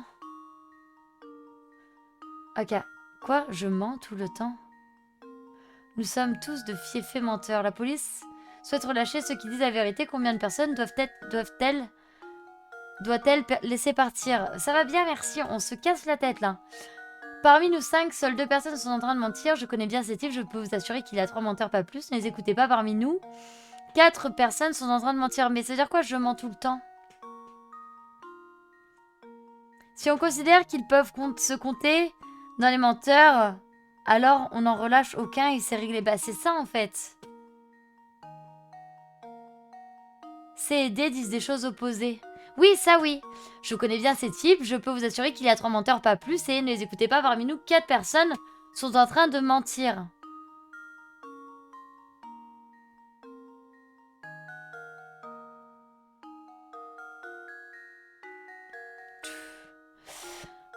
Ok. Quoi? Je mens tout le temps? Nous sommes tous de fiefés menteurs. La police souhaite relâcher ceux qui disent la vérité. Combien de personnes doit-elle laisser partir? Ça va bien, merci. On se casse la tête, là. Parmi nous 5, seules 2 personnes sont en train de mentir. Je connais bien ces types. Je peux vous assurer qu'il y a 3 menteurs, pas plus. Ne les écoutez pas parmi nous. 4 personnes sont en train de mentir. Mais ça veut dire quoi? Je mens tout le temps. Si on considère qu'ils peuvent se compter dans les menteurs, alors on n'en relâche aucun et c'est réglé. Bah c'est ça en fait. C et D disent des choses opposées. Oui, ça oui. Je connais bien ces types. Je peux vous assurer qu'il y a 3 menteurs, pas plus. Et ne les écoutez pas, parmi nous, 4 personnes sont en train de mentir.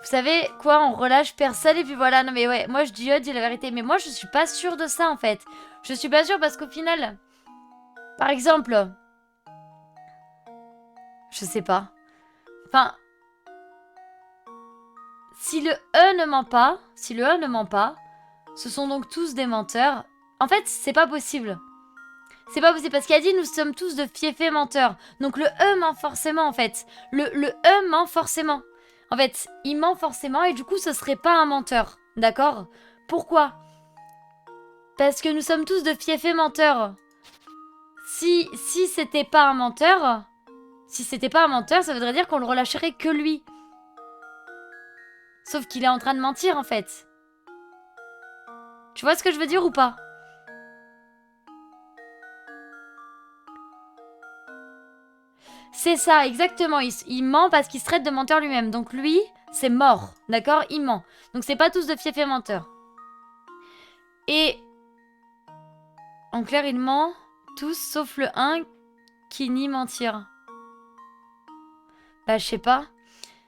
Vous savez quoi, on relâche personne et puis voilà. Non mais ouais, moi je dis la vérité. Mais moi je suis pas sûre de ça en fait. Je suis pas sûre parce qu'au final, par exemple, je sais pas. Enfin, si le E ne ment pas, ce sont donc tous des menteurs. En fait, c'est pas possible. C'est pas possible parce qu'il a dit nous sommes tous de fiefés menteurs. Donc le E ment forcément en fait. Le E ment forcément. En fait, il ment forcément et du coup ce serait pas un menteur. D'accord? Pourquoi? Parce que nous sommes tous de fiefés menteurs. Si c'était pas un menteur, ça voudrait dire qu'on le relâcherait que lui. Sauf qu'il est en train de mentir en fait. Tu vois ce que je veux dire ou pas? C'est ça, exactement. Il ment parce qu'il se traite de menteur lui-même. Donc lui, c'est mort. D'accord? Il ment. Donc c'est pas tous de fiefs et menteurs. Et en clair, il ment tous sauf le 1 qui nie mentir. Bah, je sais pas.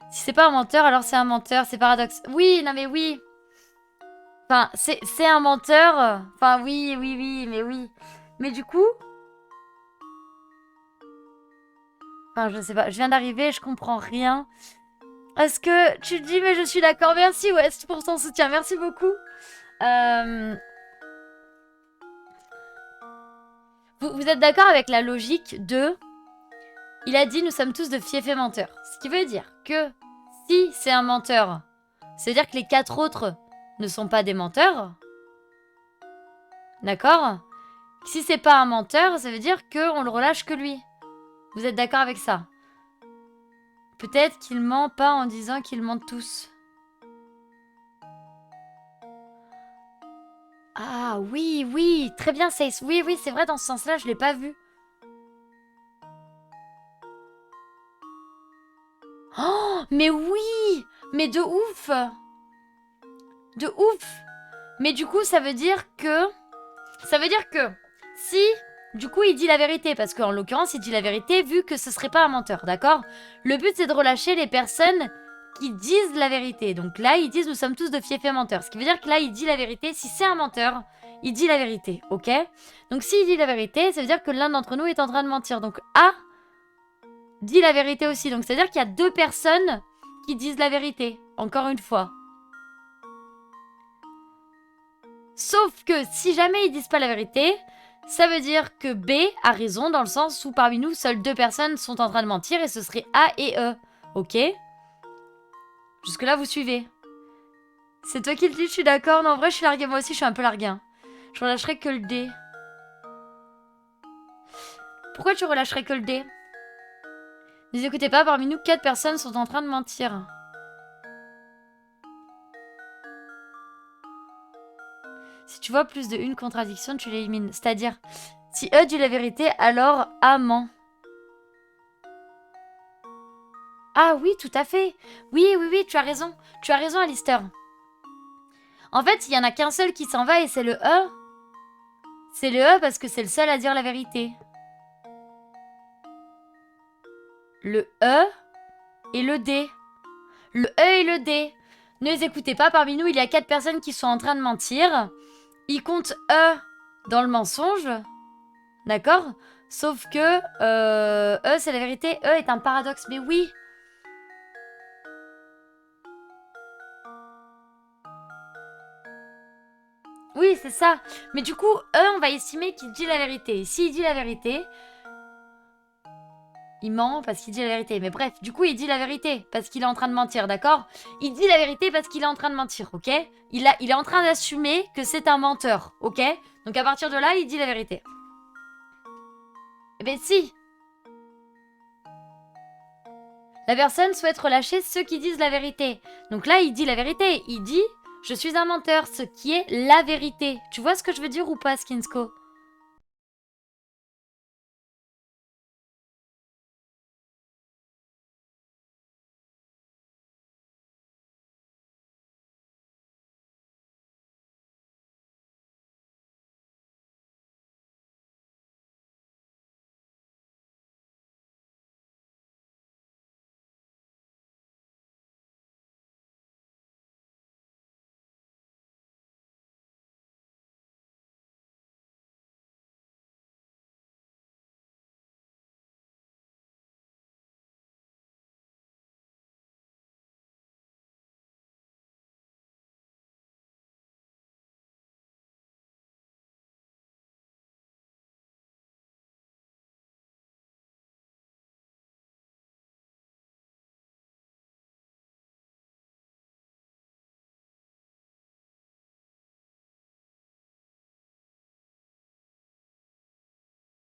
Si c'est pas un menteur, alors c'est un menteur. C'est paradoxe. Oui, non mais oui. Enfin, c'est un menteur. Enfin, oui, mais oui. Mais du coup... Enfin, je sais pas. Je viens d'arriver, je comprends rien. Est-ce que tu te dis, mais je suis d'accord, merci West pour ton soutien, merci beaucoup. Vous êtes d'accord avec la logique de... Il a dit, nous sommes tous de fiefs menteurs. Ce qui veut dire que si c'est un menteur, ça veut dire que les 4 autres ne sont pas des menteurs. D'accord? Si c'est pas un menteur, ça veut dire qu'on le relâche que lui. Vous êtes d'accord avec ça? Peut-être qu'il ment pas en disant qu'ils mentent tous. Ah oui, très bien Sace. Oui, c'est vrai, dans ce sens-là, je l'ai pas vu. Oh, mais oui! Mais de ouf! De ouf! Mais du coup, ça veut dire que si, du coup, il dit la vérité, parce qu'en l'occurrence, il dit la vérité vu que ce serait pas un menteur, d'accord? Le but, c'est de relâcher les personnes qui disent la vérité. Donc là, ils disent nous sommes tous de fiefs menteurs. Ce qui veut dire que là, il dit la vérité. Si c'est un menteur, il dit la vérité, ok? Donc s'il dit la vérité, ça veut dire que l'un d'entre nous est en train de mentir. Donc A dit la vérité aussi. Donc c'est-à-dire qu'il y a 2 personnes qui disent la vérité, encore une fois. Sauf que si jamais ils disent pas la vérité, ça veut dire que B a raison dans le sens où parmi nous, seules 2 personnes sont en train de mentir et ce serait A et E. Ok? Jusque là, vous suivez? C'est toi qui le dis, je suis d'accord. Non, en vrai, je suis larguée. Moi aussi, je suis un peu larguée. Hein. Je relâcherai que le D. Pourquoi tu relâcherais que le D? Ne les écoutez pas, parmi nous, 4 personnes sont en train de mentir. Si tu vois plus de une contradiction, tu l'élimines. C'est-à-dire, si E dit la vérité, alors A ment. Ah oui, tout à fait. Oui, oui, oui, tu as raison. Tu as raison, Alistair. En fait, il y en a qu'un seul qui s'en va et c'est le E. C'est le E parce que c'est le seul à dire la vérité. Le E et le D. Le E et le D. Ne les écoutez pas, parmi nous, il y a 4 personnes qui sont en train de mentir. Ils comptent E dans le mensonge. D'accord? Sauf que E, c'est la vérité. E est un paradoxe. Mais oui. Oui, c'est ça. Mais du coup, E, on va estimer qu'il dit la vérité. S'il dit la vérité, il ment parce qu'il dit la vérité. Mais bref, du coup, il dit la vérité parce qu'il est en train de mentir, d'accord? Il dit la vérité parce qu'il est en train de mentir, ok? Il est en train d'assumer que c'est un menteur, ok? Donc à partir de là, il dit la vérité. Eh ben si. La personne souhaite relâcher ceux qui disent la vérité. Donc là, il dit la vérité. Il dit « Je suis un menteur », ce qui est la vérité. Tu vois ce que je veux dire ou pas, Skinsko?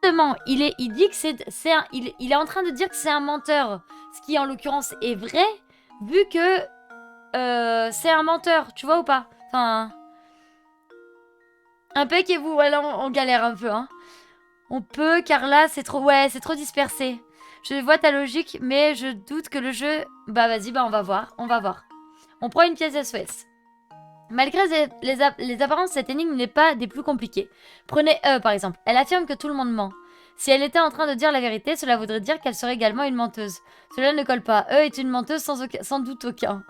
Justement, il dit que il est en train de dire que c'est un menteur. Ce qui, en l'occurrence, est vrai, vu que c'est un menteur. Tu vois ou pas? Enfin... Impeccez-vous, voilà, on galère un peu, hein. On peut, car là, c'est trop... Ouais, c'est trop dispersé. Je vois ta logique, mais je doute que le jeu... Bah vas-y, bah on va voir, on va voir. On prend une pièce SOS. Malgré les apparences, cette énigme n'est pas des plus compliquées. Prenez E, par exemple. Elle affirme que tout le monde ment. Si elle était en train de dire la vérité, cela voudrait dire qu'elle serait également une menteuse. Cela ne colle pas. E est une menteuse sans doute aucun.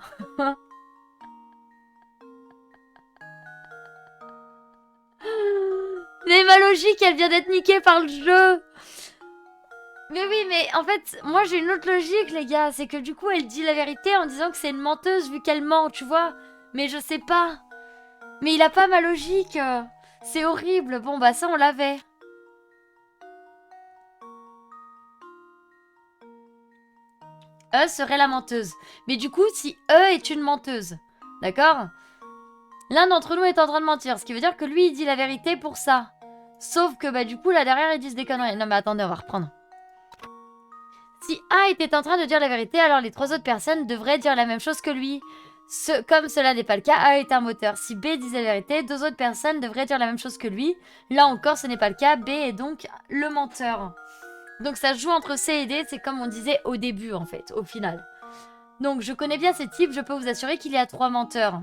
Mais ma logique, elle vient d'être niquée par le jeu. Mais oui, mais en fait, moi j'ai une autre logique, les gars. C'est que du coup, elle dit la vérité en disant que c'est une menteuse vu qu'elle ment, tu vois. Mais je sais pas. Mais il a pas ma logique. C'est horrible. Bon, bah ça, on l'avait. E serait la menteuse. Mais du coup, si E est une menteuse, d'accord? L'un d'entre nous est en train de mentir, ce qui veut dire que lui, il dit la vérité pour ça. Sauf que, bah du coup, là derrière, ils disent des conneries. Non mais attendez, on va reprendre. Si A était en train de dire la vérité, alors les 3 autres personnes devraient dire la même chose que lui. Comme cela n'est pas le cas, A est un moteur. Si B disait la vérité, 2 autres personnes devraient dire la même chose que lui. Là encore, ce n'est pas le cas. B est donc le menteur. Donc ça joue entre C et D, c'est comme on disait au début en fait, au final. Donc je connais bien ces types, je peux vous assurer qu'il y a 3 menteurs.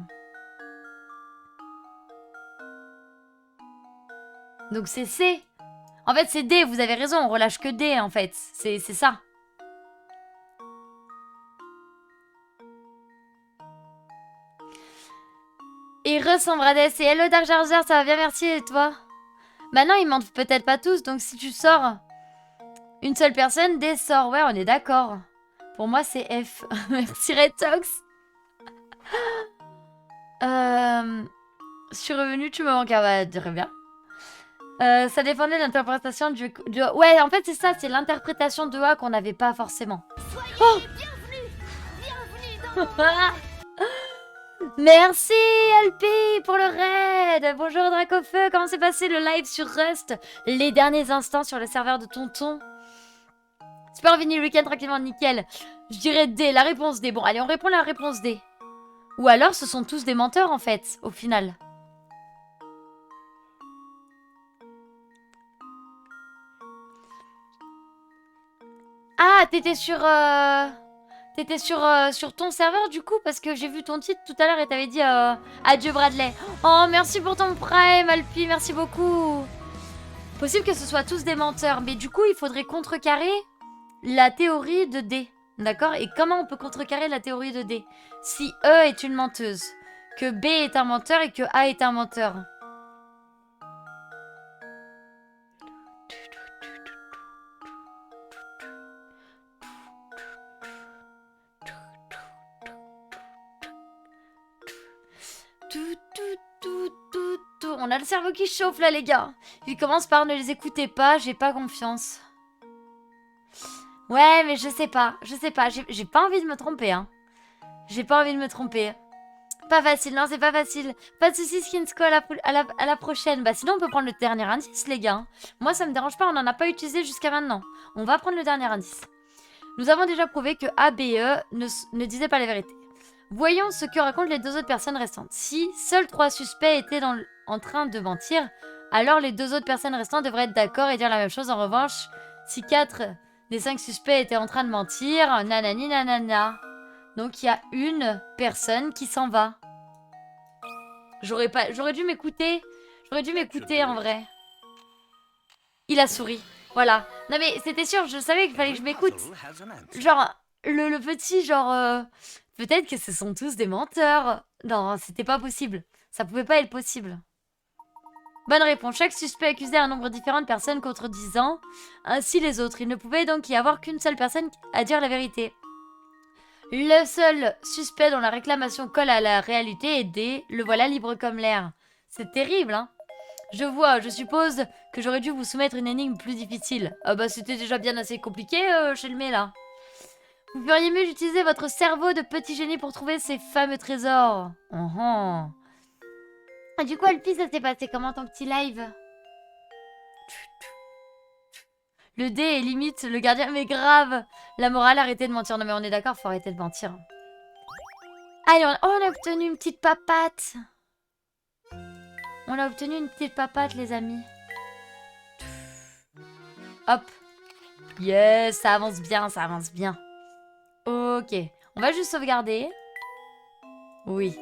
Donc c'est C. En fait c'est D, vous avez raison, on relâche que D en fait, c'est ça. Et ressemble à Des et hello Dark Jar Jar, ça va bien, merci, et toi? Maintenant ils mentent peut-être pas tous, donc si tu sors une seule personne, D sort, ouais on est d'accord. Pour moi c'est F. Merci Retox. Je suis revenue, tu me manques, ah bah très bien. Ça dépendait de l'interprétation du... Ouais, en fait, c'est ça, c'est l'interprétation de A qu'on n'avait pas forcément. Oh Merci, LP, pour le raid. Bonjour, Dracofeu. Comment s'est passé le live sur Rust? Les derniers instants sur le serveur de Tonton. Super fini le week-end tranquillement, nickel. Je dirais D, la réponse D. Bon, allez, on répond la réponse D. Ou alors, ce sont tous des menteurs, en fait, au final. Ah, t'étais sur... T'étais sur ton serveur, du coup, parce que j'ai vu ton titre tout à l'heure et t'avais dit adieu Bradley. Oh, merci pour ton prime, Alpi, merci beaucoup. Possible que ce soit tous des menteurs, mais du coup, il faudrait contrecarrer la théorie de D. D'accord? Et comment on peut contrecarrer la théorie de D? Si E est une menteuse, que B est un menteur et que A est un menteur. On a le cerveau qui chauffe là, les gars. Il commence par ne les écoutez pas, j'ai pas confiance. Ouais, mais je sais pas. J'ai pas envie de me tromper, hein. J'ai pas envie de me tromper. Pas facile, non, c'est pas facile. Pas de soucis, Skinsko, à la prochaine. Bah, sinon, on peut prendre le dernier indice, les gars. Moi, ça me dérange pas, on en a pas utilisé jusqu'à maintenant. On va prendre le dernier indice. Nous avons déjà prouvé que A, B et E ne disaient pas la vérité. Voyons ce que racontent les deux autres personnes restantes. Si seuls 3 suspects étaient en train de mentir, alors les 2 autres personnes restantes devraient être d'accord et dire la même chose. En revanche, si 4 des 5 suspects étaient en train de mentir, nanani nanana. Donc il y a une personne qui s'en va. J'aurais dû m'écouter. J'aurais dû m'écouter en vrai. Il a souri. Voilà. Non mais c'était sûr, je savais qu'il fallait que je m'écoute. Genre, le petit, genre... peut-être que ce sont tous des menteurs. Non, c'était pas possible. Ça pouvait pas être possible. Bonne réponse. Chaque suspect accusait un nombre différent de personnes contredisant ainsi les autres. Il ne pouvait donc y avoir qu'une seule personne à dire la vérité. Le seul suspect dont la réclamation colle à la réalité est D. Le voilà libre comme l'air. C'est terrible, hein. Je suppose que j'aurais dû vous soumettre une énigme plus difficile. Ah bah c'était déjà bien assez compliqué chez le mec là. Vous feriez mieux d'utiliser votre cerveau de petit génie pour trouver ces fameux trésors. Ah, du coup, Alpi, ça s'est passé comment ton petit live? Le dé est limite le gardien, mais grave. La morale, arrêtez de mentir. Non mais on est d'accord, faut arrêter de mentir. Allez, on a obtenu une petite papate. On a obtenu une petite papate, les amis. Hop. Yes, ça avance bien, ça avance bien. Ok. On va juste sauvegarder. Oui.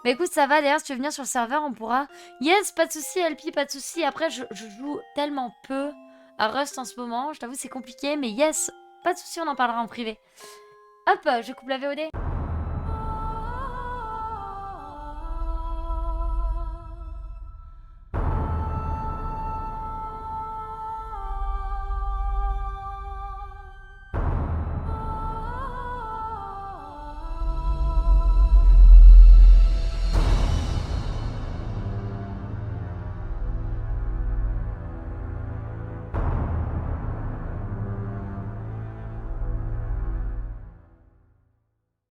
Mais écoute, ça va. D'ailleurs, si tu veux venir sur le serveur, on pourra... Yes, pas de souci, LP, pas de souci. Après, je joue tellement peu à Rust en ce moment. Je t'avoue, c'est compliqué. Mais yes, pas de souci, on en parlera en privé. Hop, je coupe la VOD.